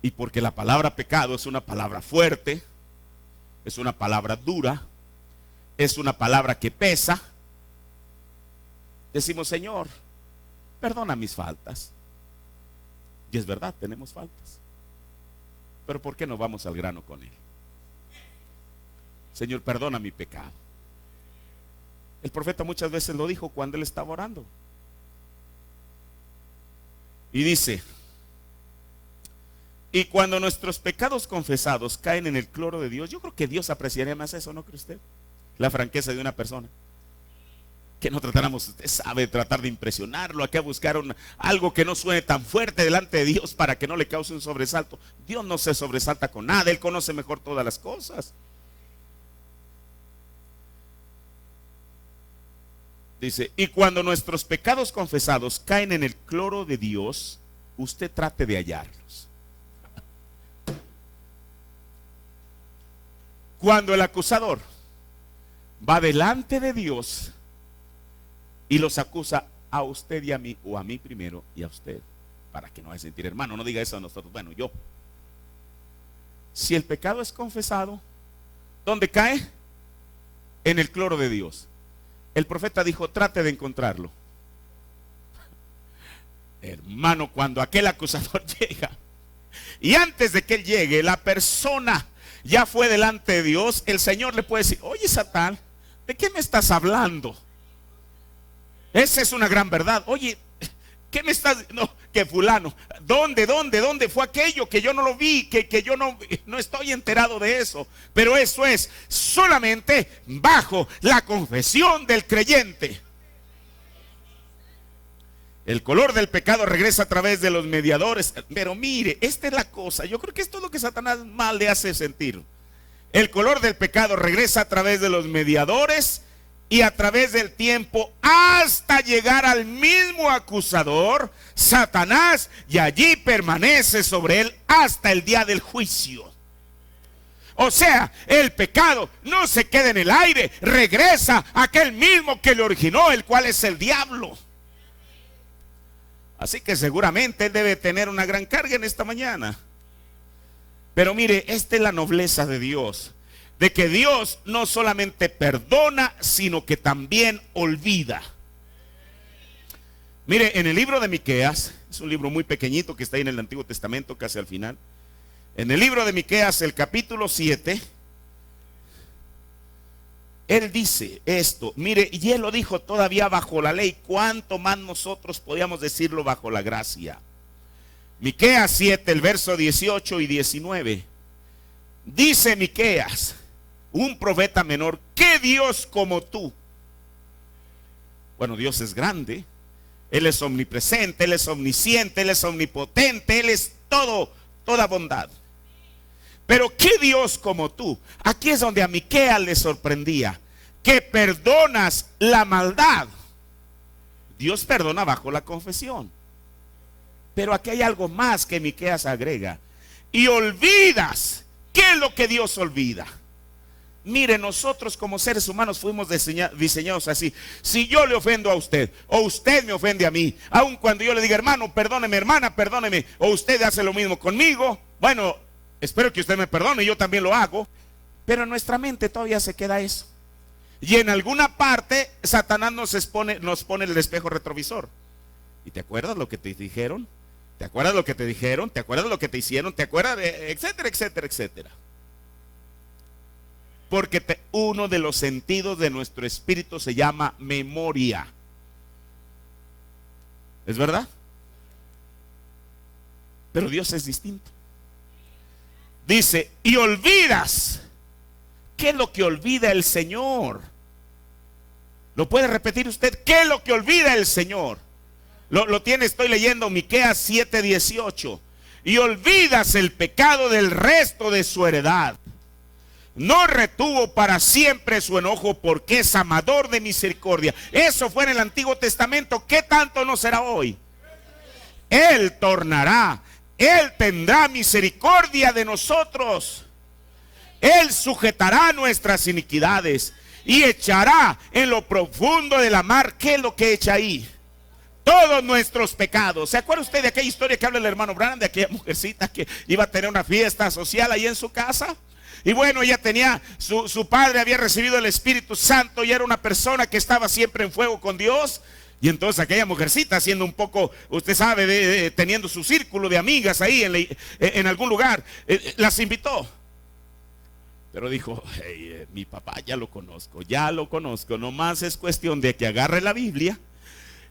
S2: Y porque la palabra pecado es una palabra fuerte, es una palabra dura, es una palabra que pesa, decimos: Señor, perdona mis faltas. Y es verdad, tenemos faltas. Pero ¿por qué no vamos al grano con Él? Señor, perdona mi pecado. El profeta muchas veces lo dijo cuando él estaba orando. Y dice: y cuando nuestros pecados confesados caen en el cloro de Dios, yo creo que Dios apreciaría más eso, ¿no cree usted? La franqueza de una persona. Que no tratáramos, usted sabe, tratar de impresionarlo, aquí a buscar algo que no suene tan fuerte delante de Dios para que no le cause un sobresalto. Dios no se sobresalta con nada, Él conoce mejor todas las cosas. Dice: y cuando nuestros pecados confesados caen en el cloro de Dios, usted trate de hallarlos. Cuando el acusador va delante de Dios y los acusa a usted y a mí, o a mí primero y a usted, para que no vaya a sentir, hermano, no diga eso a nosotros, bueno, yo. Si el pecado es confesado, ¿dónde cae? En el cloro de Dios. El profeta dijo: trate de encontrarlo. Hermano, cuando aquel acusador llega, y antes de que él llegue, la persona ya fue delante de Dios, el Señor le puede decir: oye, Satán, ¿de qué me estás hablando? Esa es una gran verdad. Oye, ¿qué me estás? No, que fulano, ¿dónde fue aquello? Que yo no lo vi, que yo no estoy enterado de eso. Pero eso es solamente bajo la confesión del creyente. El color del pecado regresa a través de los mediadores. Pero mire, esta es la cosa. Yo creo que esto es lo que Satanás mal le hace sentir. El color del pecado regresa a través de los mediadores y a través del tiempo hasta llegar al mismo acusador, Satanás, y allí permanece sobre él hasta el día del juicio. O sea, el pecado no se queda en el aire, regresa a aquel mismo que lo originó, el cual es el diablo. Así que seguramente él debe tener una gran carga en esta mañana. Pero mire, esta es la nobleza de Dios, de que Dios no solamente perdona, sino que también olvida. Mire, en el libro de Miqueas, es un libro muy pequeñito que está ahí en el Antiguo Testamento, casi al final. En el libro de Miqueas, el capítulo 7, él dice esto, mire, y él lo dijo todavía bajo la ley, cuánto más nosotros podíamos decirlo bajo la gracia. Miqueas 7, el verso 18 y 19. Dice Miqueas, un profeta menor: ¿qué Dios como tú? Bueno, Dios es grande, Él es omnipresente, Él es omnisciente, Él es omnipotente, Él es toda bondad. Pero ¿qué Dios como tú? Aquí es donde a Miqueas le sorprendía, que perdonas la maldad. Dios perdona bajo la confesión. Pero aquí hay algo más que Miqueas agrega: y olvidas. ¿Qué es lo que Dios olvida? Mire, nosotros como seres humanos fuimos diseñados así. Si yo le ofendo a usted, o usted me ofende a mí, aun cuando yo le diga: hermano, perdóneme, hermana, perdóneme, o usted hace lo mismo conmigo, bueno, espero que usted me perdone, yo también lo hago. Pero en nuestra mente todavía se queda eso. Y en alguna parte Satanás nos pone el espejo retrovisor. ¿Y te acuerdas lo que te dijeron? ¿Te acuerdas lo que te dijeron? ¿Te acuerdas lo que te hicieron? ¿Te acuerdas de etcétera, etcétera, etcétera? Porque uno de los sentidos de nuestro espíritu se llama memoria. ¿Es verdad? Pero Dios es distinto. Dice: y olvidas. ¿Qué es lo que olvida el Señor? ¿Lo puede repetir usted? ¿Qué es lo que olvida el Señor? Lo tiene, estoy leyendo Miqueas 7:18. Y olvidas el pecado del resto de su heredad. No retuvo para siempre su enojo, porque es amador de misericordia. Eso fue en el Antiguo Testamento. ¿Qué tanto no será hoy? Él tornará, Él tendrá misericordia de nosotros. Él sujetará nuestras iniquidades y echará en lo profundo de la mar. ¿Qué es lo que echa ahí? Todos nuestros pecados. ¿Se acuerda usted de aquella historia que habla el hermano Branham, de aquella mujercita que iba a tener una fiesta social ahí en su casa? Y bueno, ella tenía, su padre había recibido el Espíritu Santo y era una persona que estaba siempre en fuego con Dios. Y entonces aquella mujercita, siendo un poco, usted sabe, teniendo su círculo de amigas ahí en algún lugar, las invitó. Pero dijo: hey, mi papá ya lo conozco, nomás es cuestión de que agarre la Biblia.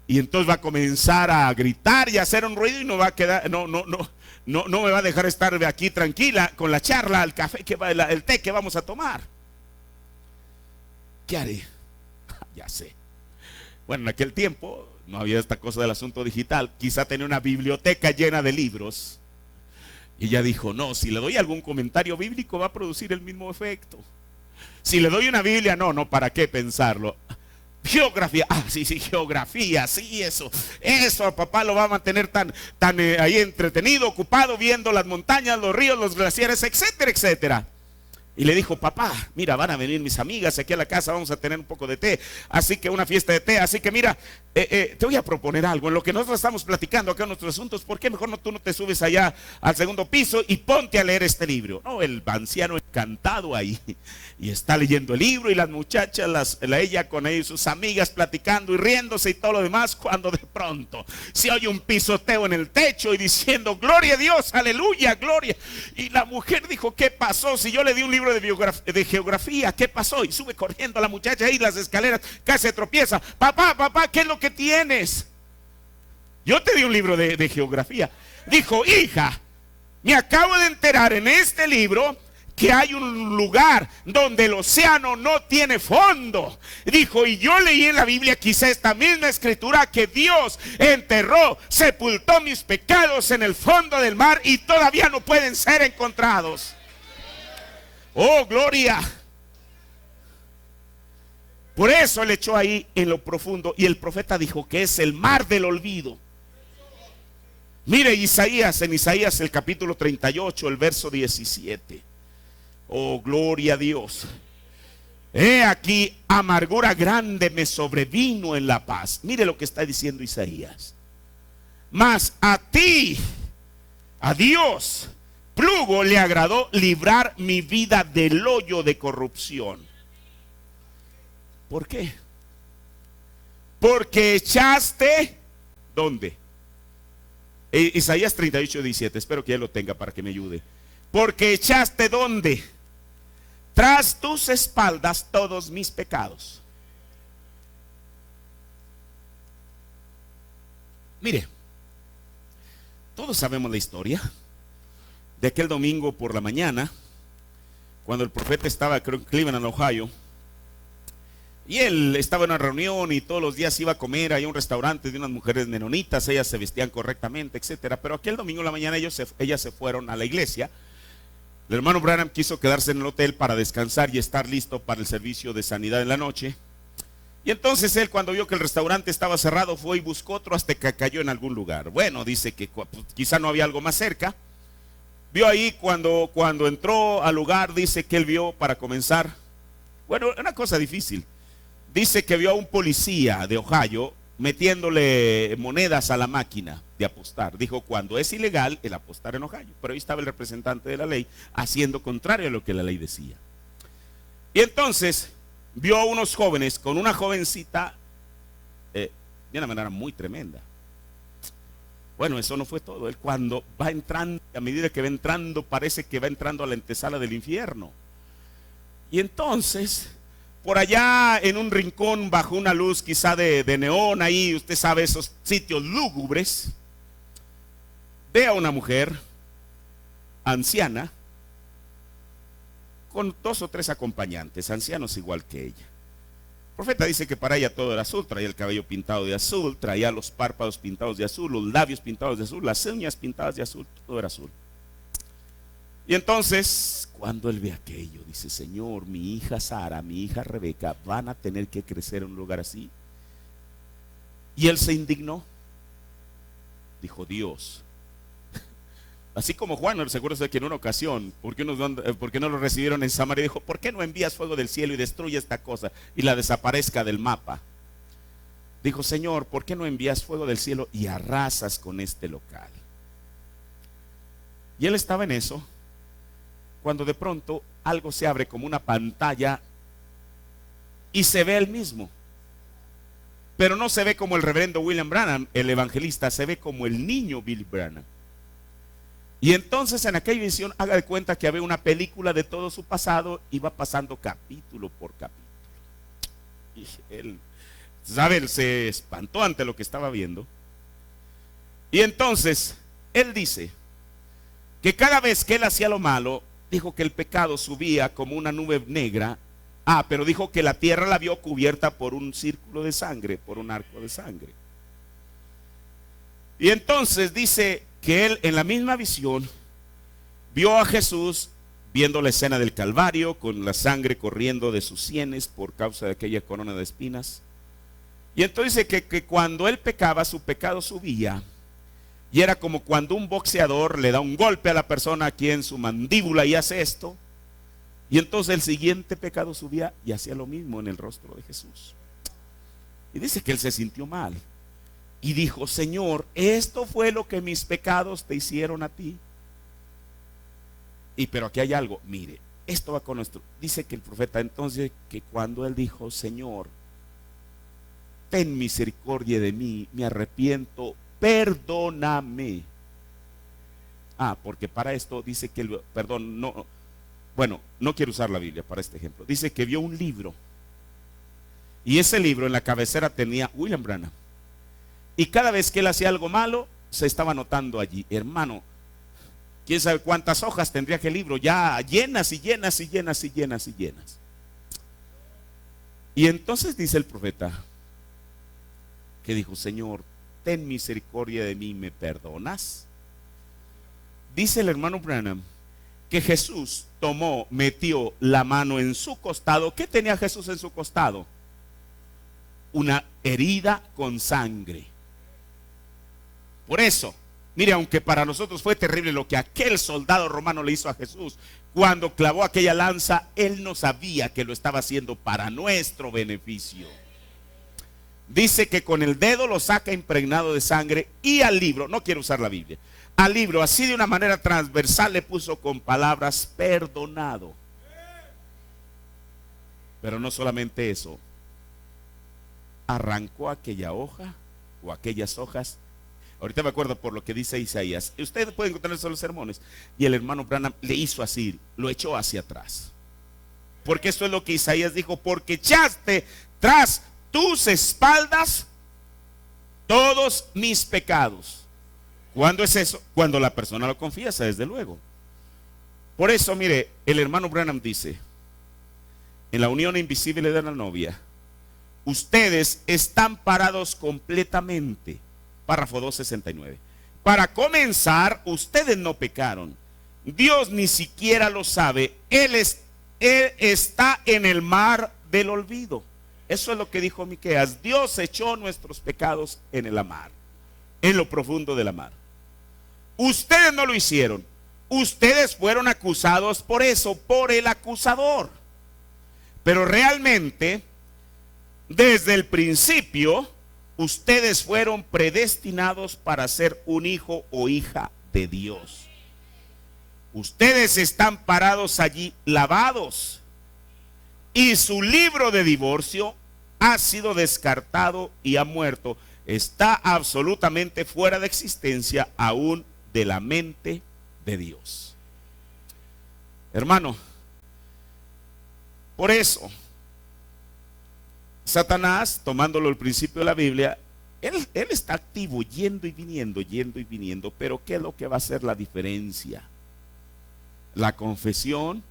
S2: Y entonces va a comenzar a gritar y a hacer un ruido y no va a quedar, no me va a dejar estar aquí tranquila con la charla, el café, el té que vamos a tomar. ¿Qué haré? Ya sé. Bueno, en aquel tiempo no había esta cosa del asunto digital. Quizá tenía una biblioteca llena de libros. Y ella dijo: no, si le doy algún comentario bíblico va a producir el mismo efecto. Si le doy una Biblia, no, ¿para qué pensarlo? Geografía, sí, geografía, sí, eso a papá lo va a mantener tan ahí entretenido, ocupado, viendo las montañas, los ríos, los glaciares, etcétera, etcétera. Y le dijo: papá, mira, van a venir mis amigas aquí a la casa, vamos a tener un poco de té, así que una fiesta de té, así que mira, te voy a proponer algo. En lo que nosotros estamos platicando acá en nuestros asuntos, ¿por qué mejor tú no te subes allá al segundo piso y ponte a leer este libro? No, el anciano encantado ahí, y está leyendo el libro, y las muchachas, ella con ellos, sus amigas platicando y riéndose y todo lo demás, cuando de pronto se oye un pisoteo en el techo y diciendo: gloria a Dios, aleluya, gloria. Y la mujer dijo: ¿qué pasó? Si yo le di un libro de geografía, ¿qué pasó? Y sube corriendo la muchacha ahí las escaleras, casi se tropieza. Papá, ¿qué es lo que tienes? Yo te di un libro de geografía. Dijo: hija, me acabo de enterar en este libro que hay un lugar donde el océano no tiene fondo. Dijo: y yo leí en la Biblia, quizá esta misma escritura, que Dios enterró, sepultó mis pecados en el fondo del mar y todavía no pueden ser encontrados. Oh, gloria. Por eso le echó ahí en lo profundo, y el profeta dijo que es el mar del olvido. Mire en Isaías el capítulo 38, el verso 17. Oh, gloria a Dios. He aquí, amargura grande me sobrevino en la paz. Mire lo que está diciendo Isaías. Mas a ti, a Dios, plugo, le agradó librar mi vida del hoyo de corrupción. ¿Por qué? Porque echaste, ¿dónde? Isaías 38, 17. Espero que él lo tenga para que me ayude. Porque echaste, ¿dónde? Tras tus espaldas todos mis pecados. Mire, todos sabemos la historia de aquel domingo por la mañana, cuando el profeta estaba, creo, en Cleveland, Ohio, y él estaba en una reunión y todos los días iba a comer a un restaurante de unas mujeres menonitas. Ellas se vestían correctamente, etcétera. Pero aquel domingo en la mañana ellas se fueron a la iglesia. El hermano Branham quiso quedarse en el hotel para descansar y estar listo para el servicio de sanidad en la noche. Y entonces él, cuando vio que el restaurante estaba cerrado, fue y buscó otro hasta que cayó en algún lugar. Bueno, dice que quizá no había algo más cerca. Vio ahí cuando entró al lugar, dice que él vio, para comenzar, bueno, una cosa difícil. Dice que vio a un policía de Ohio metiéndole monedas a la máquina de apostar. Dijo: cuando es ilegal el apostar en Ohio. Pero ahí estaba el representante de la ley haciendo contrario a lo que la ley decía. Y entonces vio a unos jóvenes con una jovencita de una manera muy tremenda. Bueno, eso no fue todo. Él, cuando va entrando, a medida que va entrando, parece que va entrando a la antesala del infierno. Y entonces, por allá en un rincón, bajo una luz quizá de neón, ahí usted sabe, esos sitios lúgubres, ve a una mujer anciana con 2 o 3 acompañantes, ancianos igual que ella. El profeta dice que para ella todo era azul. Traía el cabello pintado de azul, traía los párpados pintados de azul, los labios pintados de azul, las uñas pintadas de azul, todo era azul. Y entonces, cuando él ve aquello, dice: Señor, mi hija Sara, mi hija Rebeca van a tener que crecer en un lugar así. Y él se indignó. Dijo: Dios, así como Juan, seguro que en una ocasión, ¿por qué no lo recibieron en Samaria? Dijo: ¿por qué no envías fuego del cielo y destruye esta cosa y la desaparezca del mapa? Dijo: Señor, ¿por qué no envías fuego del cielo y arrasas con este local? Y él estaba en eso, cuando de pronto algo se abre como una pantalla y se ve él mismo. Pero no se ve como el reverendo William Branham, el evangelista, se ve como el niño Billy Branham. Y entonces en aquella visión, haga de cuenta que había una película de todo su pasado y va pasando capítulo por capítulo. Y él, ¿sabe? Él se espantó ante lo que estaba viendo. Y entonces él dice que cada vez que él hacía lo malo, dijo que el pecado subía como una nube negra. Pero dijo que la tierra la vio cubierta por un círculo de sangre, por un arco de sangre. Y entonces dice que él, en la misma visión, vio a Jesús viendo la escena del Calvario, con la sangre corriendo de sus sienes por causa de aquella corona de espinas. Y entonces dice que cuando él pecaba, su pecado subía. Y era como cuando un boxeador le da un golpe a la persona aquí en su mandíbula y hace esto. Y entonces el siguiente pecado subía y hacía lo mismo en el rostro de Jesús. Y dice que él se sintió mal. Y dijo: Señor, esto fue lo que mis pecados te hicieron a ti. Y pero aquí hay algo, mire, esto va con nuestro. Dice que el profeta entonces, que cuando él dijo: Señor, ten misericordia de mí, me arrepiento, perdóname. Porque para esto dice que el perdón no. Bueno, no quiero usar la Biblia para este ejemplo. Dice que vio un libro. Y ese libro en la cabecera tenía William Branham. Y cada vez que él hacía algo malo, se estaba anotando allí. Hermano, quién sabe cuántas hojas tendría aquel libro, ya llenas y llenas y llenas y llenas y llenas. Y entonces dice el profeta que dijo: Señor, ten misericordia de mí, ¿me perdonas? Dice el hermano Branham que Jesús metió la mano en su costado. ¿Qué tenía Jesús en su costado? Una herida con sangre. Por eso, mire, aunque para nosotros fue terrible lo que aquel soldado romano le hizo a Jesús, cuando clavó aquella lanza, él no sabía que lo estaba haciendo para nuestro beneficio. Dice que con el dedo lo saca impregnado de sangre, y al libro, no quiero usar la Biblia, al libro así de una manera transversal le puso con palabras: perdonado. Pero no solamente eso, arrancó aquella hoja o aquellas hojas. Ahorita me acuerdo por lo que dice Isaías. Ustedes pueden encontrar eso en los sermones. Y el hermano Branham le hizo así, lo echó hacia atrás. Porque esto es lo que Isaías dijo: porque echaste tras tus espaldas todos mis pecados. ¿Cuándo es eso? Cuando la persona lo confiesa, desde luego. Por eso, mire, el hermano Branham dice: en la unión invisible de la novia, ustedes están parados completamente. Párrafo 269. Para comenzar, ustedes no pecaron. Dios ni siquiera lo sabe. Él está en el mar del olvido. Eso es lo que dijo Miqueas. Dios echó nuestros pecados en el mar, en lo profundo de la mar. Ustedes no lo hicieron. Ustedes fueron acusados por eso, por el acusador. Pero realmente, desde el principio, ustedes fueron predestinados para ser un hijo o hija de Dios. Ustedes están parados allí lavados, y su libro de divorcio ha sido descartado y ha muerto. Está absolutamente fuera de existencia aún de la mente de Dios. Hermano, por eso Satanás, tomándolo el principio de la Biblia, él está activo, yendo y viniendo, pero ¿qué es lo que va a hacer la diferencia? La confesión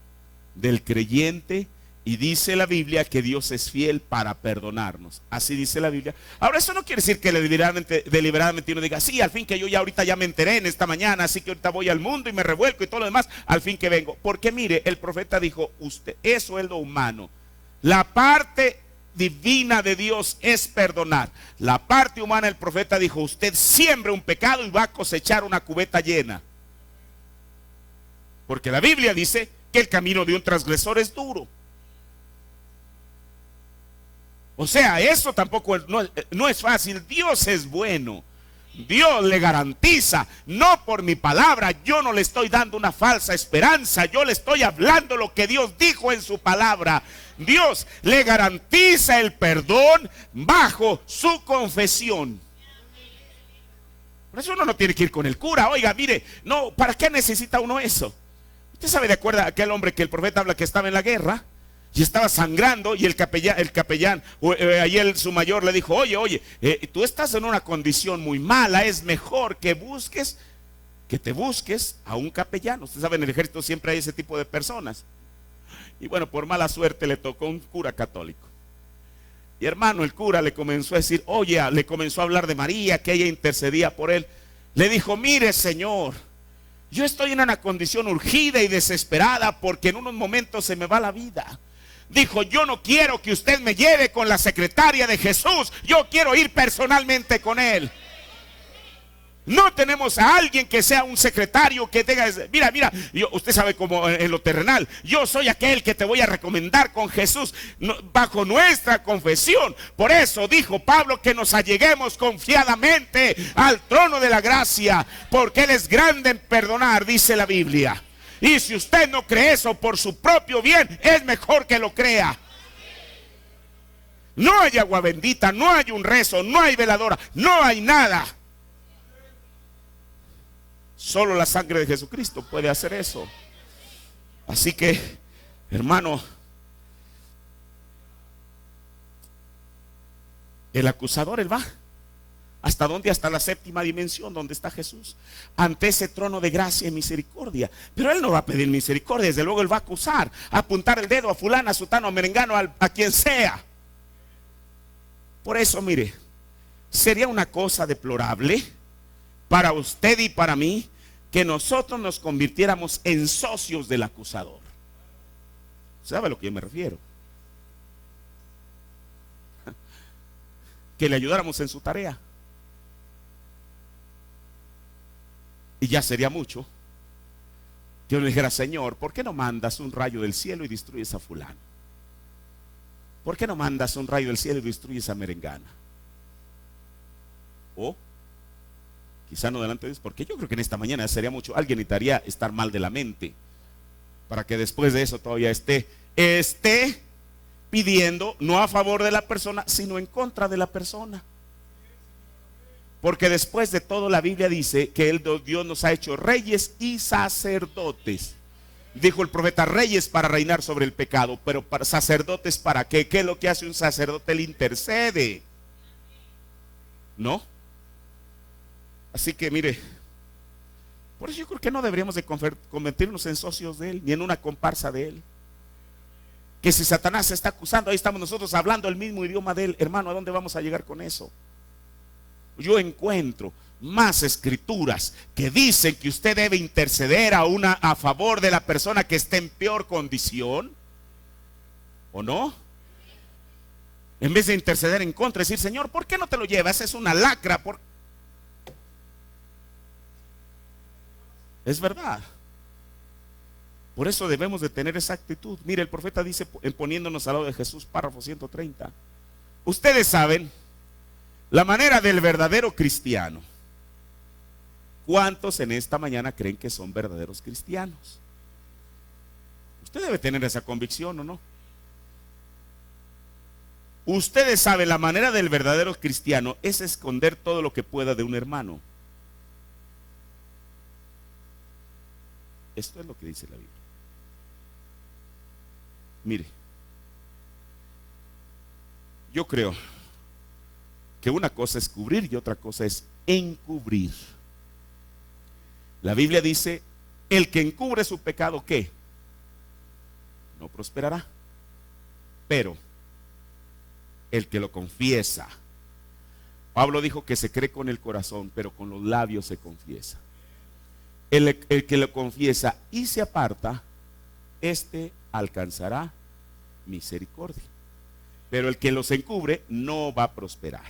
S2: del creyente. Y dice la Biblia que Dios es fiel para perdonarnos. Así dice la Biblia. Ahora, eso no quiere decir que deliberadamente uno diga: sí, al fin que yo ya ahorita ya me enteré en esta mañana, así que ahorita voy al mundo y me revuelco y todo lo demás, al fin que vengo. Porque mire, el profeta dijo: usted, eso es lo humano. La parte divina de Dios es perdonar. La parte humana, el profeta dijo: usted siembra un pecado y va a cosechar una cubeta llena. Porque la Biblia dice que el camino de un transgresor es duro. O sea, eso tampoco no es fácil. Dios es bueno. Dios le garantiza, no por mi palabra, yo no le estoy dando una falsa esperanza, yo le estoy hablando lo que Dios dijo en su palabra. Dios le garantiza el perdón bajo su confesión. Por eso uno no tiene que ir con el cura. Oiga, mire, no, ¿para qué necesita uno eso? Usted sabe, de acuerdo a aquel hombre que el profeta habla que estaba en la guerra y estaba sangrando, y el capellán, ahí su mayor le dijo: oye, tú estás en una condición muy mala, es mejor que te busques a un capellán. Usted sabe, en el ejército siempre hay ese tipo de personas. Y bueno, por mala suerte le tocó un cura católico. Y hermano, el cura le comenzó a decir, le comenzó a hablar de María, que ella intercedía por él. Le dijo: mire, señor, yo estoy en una condición urgida y desesperada porque en unos momentos se me va la vida. Dijo: yo no quiero que usted me lleve con la secretaria de Jesús, yo quiero ir personalmente con él. No tenemos a alguien que sea un secretario que tenga, mira, usted sabe cómo en lo terrenal, yo soy aquel que te voy a recomendar con Jesús bajo nuestra confesión. Por eso dijo Pablo que nos alleguemos confiadamente al trono de la gracia, porque Él es grande en perdonar, dice la Biblia. Y si usted no cree eso por su propio bien, es mejor que lo crea. No hay agua bendita, no hay un rezo, no hay veladora, no hay nada. Solo la sangre de Jesucristo puede hacer eso. Así que, hermano, el acusador, él va. ¿Hasta dónde? Hasta la séptima dimensión, donde está Jesús, ante ese trono de gracia y misericordia. Pero él no va a pedir misericordia, desde luego él va a acusar, a apuntar el dedo a fulana, a sutano, a merengano, a quien sea. Por eso, mire, sería una cosa deplorable para usted y para mí que nosotros nos convirtiéramos en socios del acusador. ¿Sabe a lo que yo me refiero? Que le ayudáramos en su tarea. Y ya sería mucho que uno dijera: Señor, ¿por qué no mandas un rayo del cielo y destruyes a fulano? ¿Por qué no mandas un rayo del cielo y destruyes a merengana? O quizá no delante de Dios, porque yo creo que en esta mañana sería mucho. Alguien necesitaría estar mal de la mente para que después de eso todavía esté pidiendo no a favor de la persona, sino en contra de la persona. Porque después de todo la Biblia dice que Dios nos ha hecho reyes y sacerdotes. Dijo el profeta: reyes para reinar sobre el pecado, pero para sacerdotes, ¿para qué? ¿Qué es lo que hace un sacerdote? Él intercede, ¿no? Así que mire, por eso yo creo que no deberíamos de convertirnos en socios de Él, ni en una comparsa de Él. Que si Satanás se está acusando, ahí estamos nosotros hablando el mismo idioma de Él. Hermano, ¿a dónde vamos a llegar con eso? Yo encuentro más escrituras que dicen que usted debe interceder a favor de la persona que esté en peor condición, ¿o no? En vez de interceder en contra, decir: Señor, ¿por qué no te lo llevas? Es una lacra. Es verdad. Por eso debemos de tener esa actitud. Mire, el profeta dice, poniéndonos al lado de Jesús, párrafo 130. Ustedes saben la manera del verdadero cristiano. ¿Cuántos en esta mañana creen que son verdaderos cristianos? Usted debe tener esa convicción, ¿o no? Ustedes saben, la manera del verdadero cristiano es esconder todo lo que pueda de un hermano. Esto es lo que dice la Biblia. Mire, yo creo que una cosa es cubrir y otra cosa es encubrir. La Biblia dice: el que encubre su pecado, ¿qué? No prosperará. Pero el que lo confiesa, Pablo dijo que se cree con el corazón, pero con los labios se confiesa. El que lo confiesa y se aparta, este alcanzará misericordia. Pero el que los encubre no va a prosperar.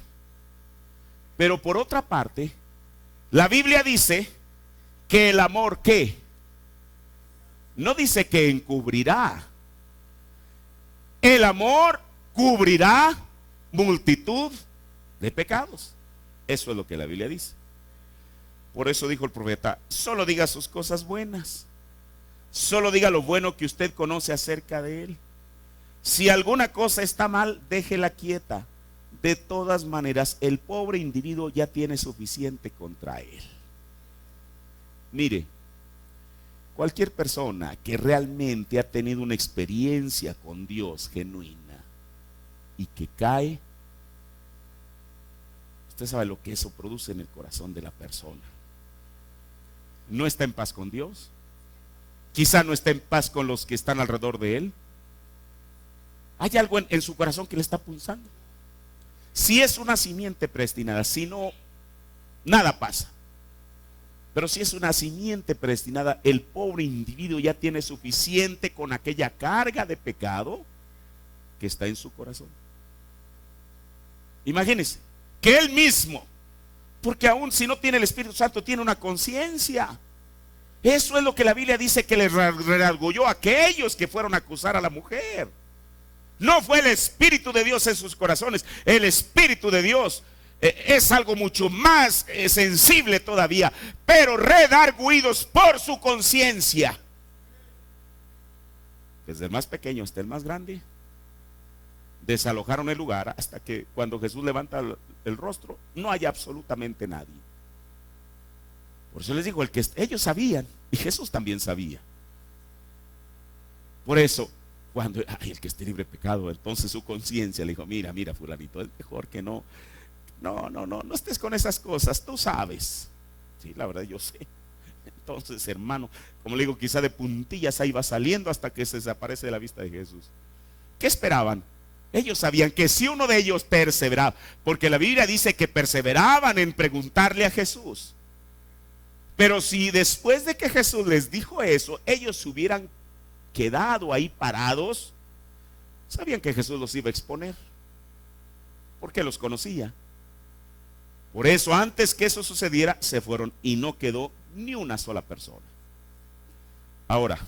S2: Pero por otra parte, la Biblia dice que el amor, ¿qué? No dice que encubrirá. El amor cubrirá multitud de pecados. Eso es lo que la Biblia dice. Por eso dijo el profeta: solo diga sus cosas buenas, solo diga lo bueno que usted conoce acerca de Él. Si alguna cosa está mal, déjela quieta. De todas maneras, el pobre individuo ya tiene suficiente contra él. Mire, cualquier persona que realmente ha tenido una experiencia con Dios genuina y que cae, usted sabe lo que eso produce en el corazón de la persona. No está en paz con Dios, quizá no está en paz con los que están alrededor de él. Hay algo en su corazón que le está punzando. Si es una simiente predestinada, si no, nada pasa. Pero si es una simiente predestinada, el pobre individuo ya tiene suficiente con aquella carga de pecado que está en su corazón. Imagínense que él mismo Porque aún si no tiene el Espíritu Santo, tiene una conciencia. Eso es lo que la Biblia dice que le redarguyó a aquellos que fueron a acusar a la mujer. No fue el Espíritu de Dios en sus corazones. El Espíritu de Dios es algo mucho más sensible todavía, pero redarguidos por su conciencia. Desde el más pequeño hasta el más grande, desalojaron el lugar hasta que cuando Jesús levanta el rostro, no hay absolutamente nadie. Por eso les digo, ellos sabían, y Jesús también sabía. Por eso, cuando el que esté libre de pecado, entonces su conciencia le dijo, mira, fulanito, es mejor que no estés con esas cosas, tú sabes. Sí, la verdad yo sé. Entonces, hermano, como le digo, quizá de puntillas ahí va saliendo hasta que se desaparece de la vista de Jesús. ¿Qué esperaban? Ellos sabían que si uno de ellos perseveraba, porque la Biblia dice que perseveraban en preguntarle a Jesús. Pero si después de que Jesús les dijo eso, ellos se hubieran quedado ahí parados, sabían que Jesús los iba a exponer, porque los conocía. Por eso, antes que eso sucediera, se fueron y no quedó ni una sola persona. Ahora,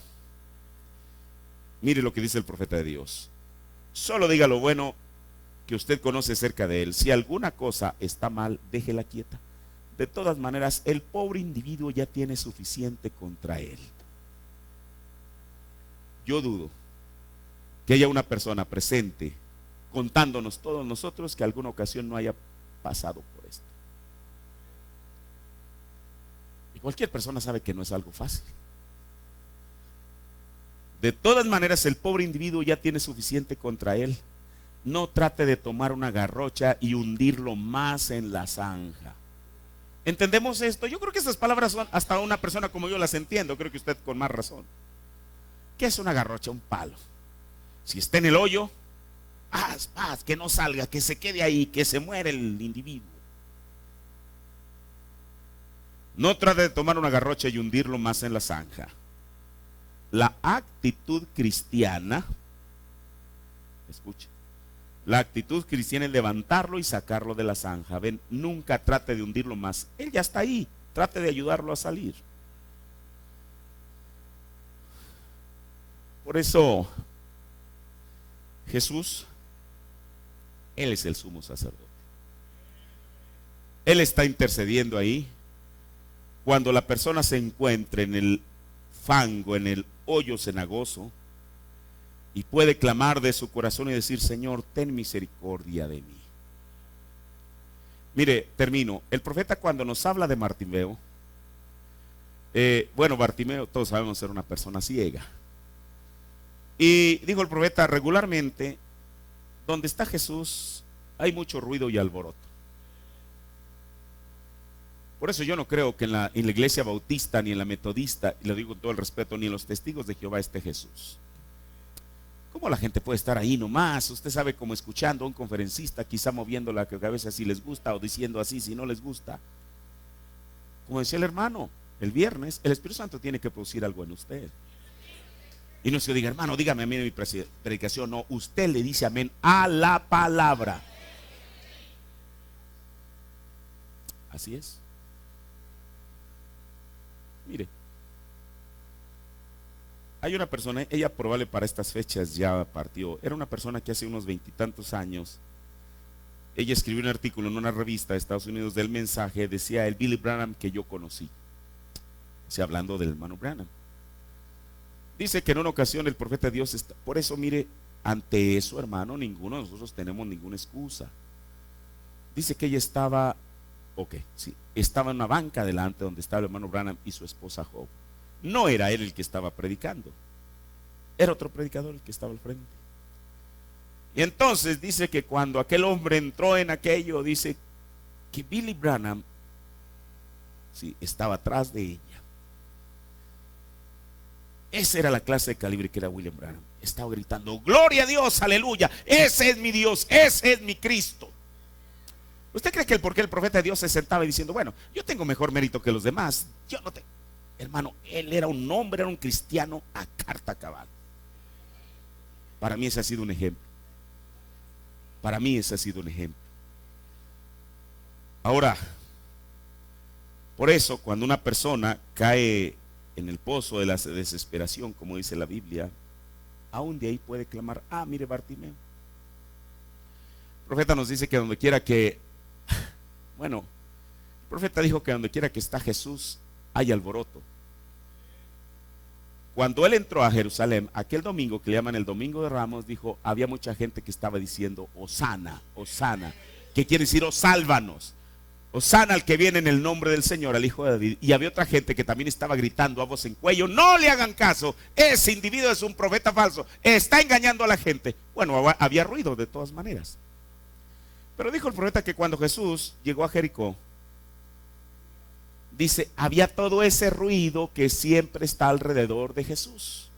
S2: mire lo que dice el profeta de Dios. Solo diga lo bueno que usted conoce acerca de él. Si alguna cosa está mal, déjela quieta. De todas maneras, el pobre individuo ya tiene suficiente contra él. Yo dudo que haya una persona presente contándonos todos nosotros que alguna ocasión no haya pasado por esto. Y cualquier persona sabe que no es algo fácil. De todas maneras, el pobre individuo ya tiene suficiente contra él. No trate de tomar una garrocha y hundirlo más en la zanja. ¿Entendemos esto? Yo creo que estas palabras son, hasta una persona como yo las entiendo, creo que usted con más razón. ¿Qué es una garrocha? Un palo. Si está en el hoyo, paz, que no salga, que se quede ahí, que se muera el individuo. No trate de tomar una garrocha y hundirlo más en la zanja. La actitud cristiana, escuche, la actitud cristiana es levantarlo y sacarlo de la zanja. Ven, nunca trate de hundirlo más. Él ya está ahí, trate de ayudarlo a salir. Por eso, Jesús, Él es el sumo sacerdote. Él está intercediendo ahí. Cuando la persona se encuentre en el fango, en el hoyo cenagoso, y puede clamar de su corazón y decir, Señor, ten misericordia de mí. Mire, termino. El profeta cuando nos habla de Bartimeo, Bartimeo, todos sabemos, era una persona ciega. Y dijo el profeta, regularmente, donde está Jesús, hay mucho ruido y alboroto. Por eso yo no creo que en la iglesia bautista, ni en la metodista, y lo digo con todo el respeto, ni en los testigos de Jehová esté Jesús. ¿Cómo la gente puede estar ahí nomás? Usted sabe, como escuchando a un conferencista, quizá moviendo la cabeza si les gusta, o diciendo así si no les gusta. Como decía el hermano el viernes, el Espíritu Santo tiene que producir algo en usted. Y no se diga, hermano, dígame a mí en mi predicación. No, usted le dice amén a la palabra. Así es. Mire, hay una persona, ella probable para estas fechas ya partió. Era una persona que hace unos 20 y tantos años, ella escribió un artículo en una revista de Estados Unidos del mensaje, decía el Billy Branham que yo conocí. O sea, hablando del hermano Branham. Dice que en una ocasión el profeta de Dios está, por eso mire, ante eso, hermano, ninguno de nosotros tenemos ninguna excusa. Dice que ella estaba, estaba en una banca delante donde estaba el hermano Branham y su esposa Job. No era él el que estaba predicando, era otro predicador el que estaba al frente. Y entonces dice que cuando aquel hombre entró en aquello, dice que Billy Branham estaba atrás de ella. Esa era la clase de calibre que era William Branham. Estaba gritando, gloria a Dios, aleluya, ese es mi Dios, ese es mi Cristo. ¿Usted cree que por qué el profeta de Dios se sentaba y diciendo, bueno, yo tengo mejor mérito que los demás? Yo no tengo. Hermano, él era un hombre, era un cristiano a carta cabal. Para mí ese ha sido un ejemplo. Para mí ese ha sido un ejemplo. Ahora, Por eso, cuando una persona cae en el pozo de la desesperación, como dice la Biblia, aún de ahí puede clamar: ah, mire Bartimeo. El profeta nos dice que donde quiera que, bueno, el profeta dijo que donde quiera que está Jesús hay alboroto. Cuando él entró a Jerusalén, aquel domingo que le llaman el Domingo de Ramos, dijo, había mucha gente que estaba diciendo: Hosana, Hosana, que quiere decir: oh, sálvanos. Hosana al que viene en el nombre del Señor, al Hijo de David. Y había otra gente que también estaba gritando a voz en cuello: no le hagan caso, ese individuo es un profeta falso, está engañando a la gente. Bueno, había ruido de todas maneras. Pero dijo el profeta que cuando Jesús llegó a Jericó, dice, había todo ese ruido que siempre está alrededor de Jesús.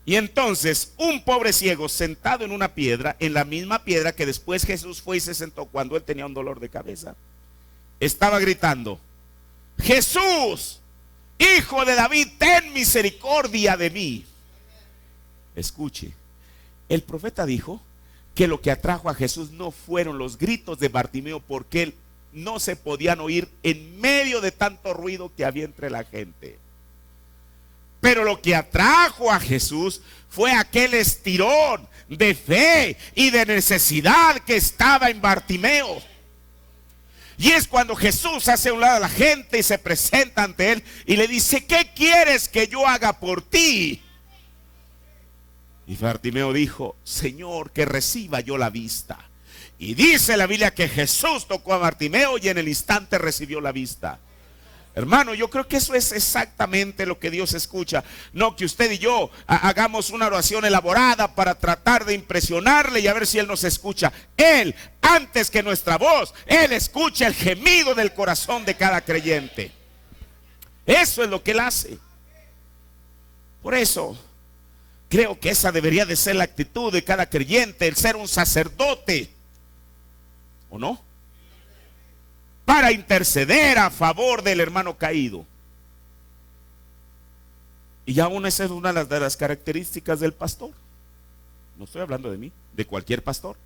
S2: Y entonces un pobre ciego sentado en una piedra, en la misma piedra que después Jesús fue y se sentó cuando él tenía un dolor de cabeza, estaba gritando: Jesús, Hijo de David, ten misericordia de mí. Escuche, el profeta dijo que lo que atrajo a Jesús no fueron los gritos de Bartimeo, porque él no se podían oír en medio de tanto ruido que había entre la gente. Pero lo que atrajo a Jesús fue aquel estirón de fe y de necesidad que estaba en Bartimeo. Y es cuando Jesús hace a un lado a la gente y se presenta ante él y le dice: ¿qué quieres que yo haga por ti? Y Bartimeo dijo: Señor, que reciba yo la vista. Y dice la Biblia que Jesús tocó a Bartimeo y en el instante recibió la vista. Hermano, yo creo que eso es exactamente lo que Dios escucha. No que usted y yo hagamos una oración elaborada para tratar de impresionarle y a ver si Él nos escucha. Él, antes que nuestra voz, Él escucha el gemido del corazón de cada creyente. Eso es lo que Él hace. Por eso creo que esa debería de ser la actitud de cada creyente, el ser un sacerdote, ¿o no? Para interceder a favor del hermano caído. Y aún esa es una de las características del pastor. No estoy hablando de mí, de cualquier pastor.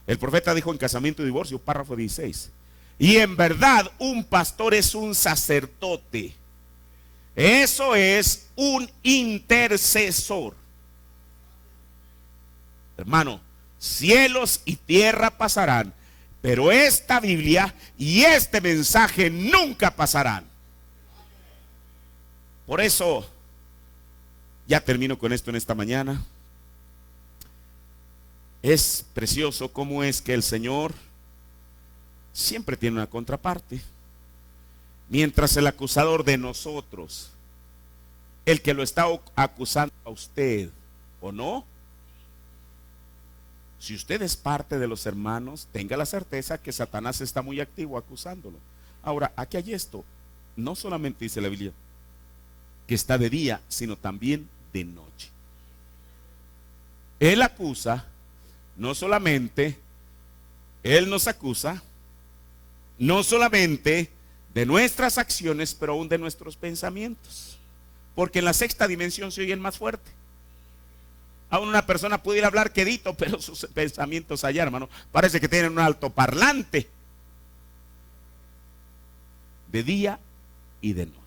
S2: El profeta dijo en Casamiento y Divorcio, párrafo 16: y en verdad un pastor es un sacerdote. Eso es un intercesor. Hermano, cielos y tierra pasarán, pero esta Biblia y este mensaje nunca pasarán. Por eso, ya termino con esto en esta mañana. Es precioso cómo es que el Señor siempre tiene una contraparte. Mientras el acusador de nosotros, el que lo está acusando a usted, ¿o no? Si usted es parte de los hermanos, tenga la certeza que Satanás está muy activo acusándolo. Ahora, aquí hay esto. No solamente dice la Biblia que está de día, sino también de noche. Él acusa, no solamente, Él nos acusa, no solamente de nuestras acciones, pero aún de nuestros pensamientos. Porque en la sexta dimensión se oyen más fuerte. Aún una persona pudiera hablar quedito, pero sus pensamientos allá, hermano, parece que tienen un altoparlante. De día y de noche.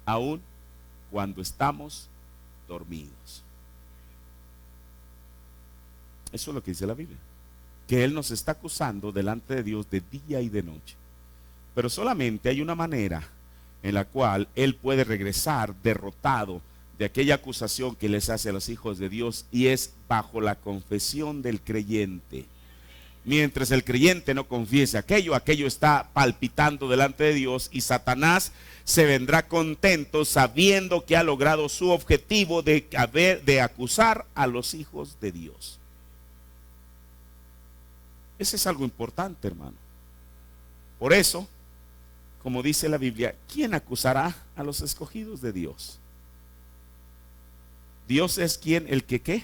S2: Aún cuando estamos dormidos. Eso es lo que dice la Biblia. Que Él nos está acusando delante de Dios de día y de noche. Pero solamente hay una manera en la cual Él puede regresar derrotado de aquella acusación que les hace a los hijos de Dios, y es bajo la confesión del creyente. Mientras el creyente no confiese aquello está palpitando delante de Dios, y Satanás se vendrá contento sabiendo que ha logrado su objetivo de acusar a los hijos de Dios. Ese es algo importante, hermano. Por eso, como dice la Biblia, ¿quién acusará a los escogidos de Dios? Dios es quien, el que ¿qué?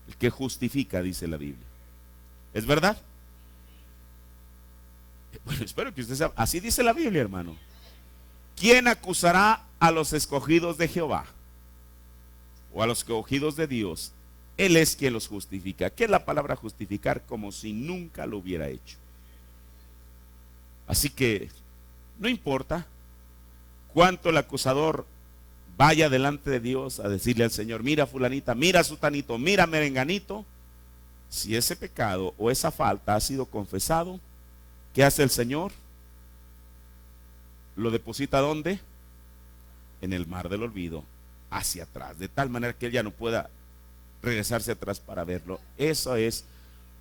S2: El que justifica, dice la Biblia. ¿Es verdad? Bueno, espero que usted sepa. Así dice la Biblia, hermano. ¿Quién acusará a los escogidos de Jehová? O a los escogidos de Dios. Él es quien los justifica. ¿Qué es la palabra justificar? Como si nunca lo hubiera hecho. Así que no importa cuánto el acusador vaya delante de Dios a decirle al Señor, mira fulanita, mira sutanito, mira merenganito, si ese pecado o esa falta ha sido confesado, ¿qué hace el Señor? Lo deposita ¿dónde? En el mar del olvido, hacia atrás, de tal manera que él ya no pueda regresarse atrás para verlo. Eso es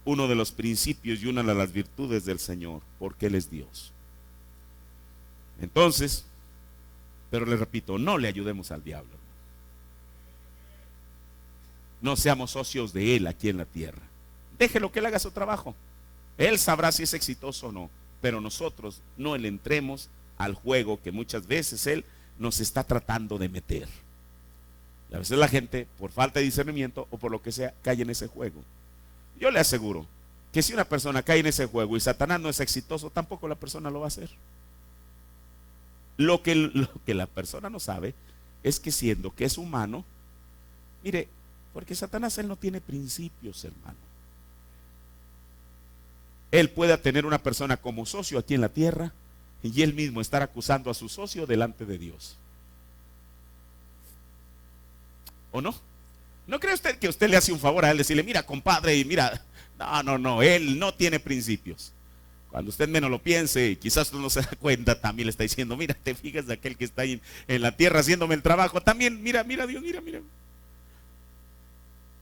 S2: uno de los principios y una de las virtudes del Señor, porque Él es Dios. Entonces, pero le repito, no le ayudemos al diablo. No seamos socios de Él aquí en la tierra. Déjelo que Él haga su trabajo. Él sabrá si es exitoso o no, pero nosotros no le entremos al juego que muchas veces Él nos está tratando de meter. Y a veces la gente, por falta de discernimiento o por lo que sea, cae en ese juego. Yo le aseguro que si una persona cae en ese juego y Satanás no es exitoso, tampoco la persona lo va a hacer. Lo que la persona no sabe es que siendo que es humano, mire, porque Satanás él no tiene principios, hermano. Él puede tener una persona como socio aquí en la tierra y él mismo estar acusando a su socio delante de Dios. ¿O no? ¿No cree usted que usted le hace un favor a él decirle, mira compadre, y mira, no, él no tiene principios? Cuando usted menos lo piense, quizás usted no se da cuenta, también le está diciendo, mira, te fijas de aquel que está ahí en la tierra haciéndome el trabajo, también, mira Dios, mira.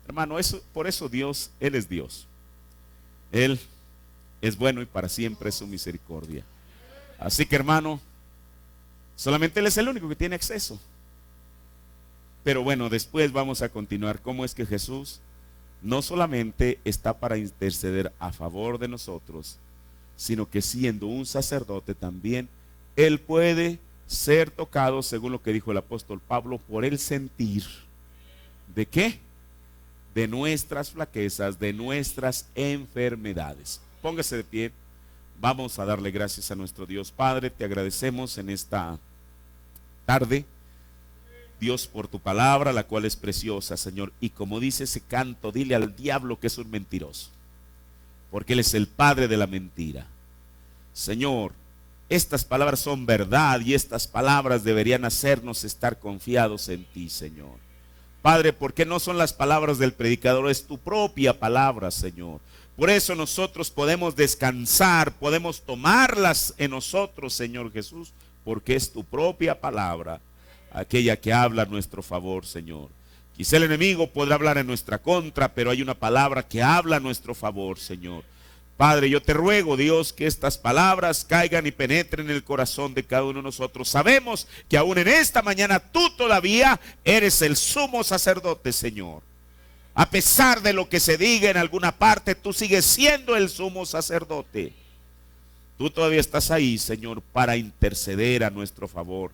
S2: Hermano, por eso Dios, Él es Dios. Él es bueno y para siempre es su misericordia. Así que hermano, solamente Él es el único que tiene acceso. Pero bueno, después vamos a continuar. ¿Cómo es que Jesús no solamente está para interceder a favor de nosotros, sino que siendo un sacerdote también, Él puede ser tocado, según lo que dijo el apóstol Pablo, por el sentir. ¿De qué? De nuestras flaquezas, de nuestras enfermedades. Póngase de pie. Vamos a darle gracias a nuestro Dios. Padre, te agradecemos en esta tarde, Dios, por tu palabra, la cual es preciosa, Señor. Y como dice ese canto, dile al diablo que es un mentiroso, porque él es el padre de la mentira. Señor, estas palabras son verdad y estas palabras deberían hacernos estar confiados en ti, Señor. Padre, porque no son las palabras del predicador, es tu propia palabra, Señor. Por eso nosotros podemos descansar, podemos tomarlas en nosotros, Señor Jesús, porque es tu propia palabra, aquella que habla a nuestro favor, Señor. Quizá el enemigo podrá hablar en nuestra contra, pero hay una palabra que habla a nuestro favor, Señor. Padre, yo te ruego, Dios, que estas palabras caigan y penetren en el corazón de cada uno de nosotros. Sabemos que aún en esta mañana tú todavía eres el sumo sacerdote, Señor. A pesar de lo que se diga en alguna parte, tú sigues siendo el sumo sacerdote. Tú todavía estás ahí, Señor, para interceder a nuestro favor.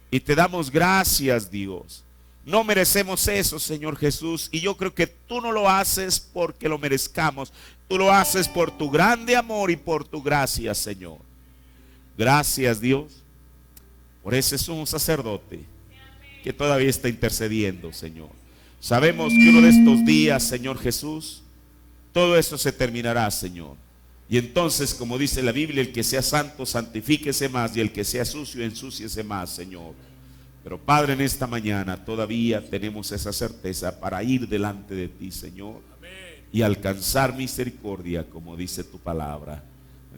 S2: Y te damos gracias, Dios. No merecemos eso, Señor Jesús. Y yo creo que tú no lo haces porque lo merezcamos. Tú lo haces por tu grande amor y por tu gracia, Señor. Gracias, Dios, por ese sumo sacerdote que todavía está intercediendo, Señor. Sabemos que uno de estos días, Señor Jesús, todo eso se terminará, Señor. Y entonces, como dice la Biblia, el que sea santo, santifíquese más, y el que sea sucio, ensúciese más, Señor. Pero Padre, en esta mañana todavía tenemos esa certeza para ir delante de ti, Señor, y alcanzar misericordia, como dice tu palabra.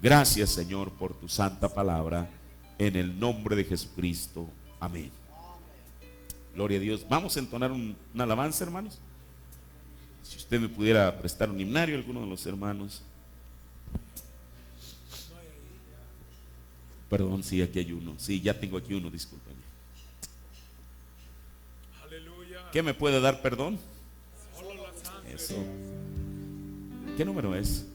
S2: Gracias, Señor, por tu santa palabra, en el nombre de Jesucristo. Amén. Gloria a Dios. Vamos a entonar una alabanza, hermanos. Si usted me pudiera prestar un himnario, alguno de los hermanos. Perdón, sí, aquí hay uno. Sí, ya tengo aquí uno, discúlpenme. ¿Qué me puede dar perdón? Eso. ¿Qué número es?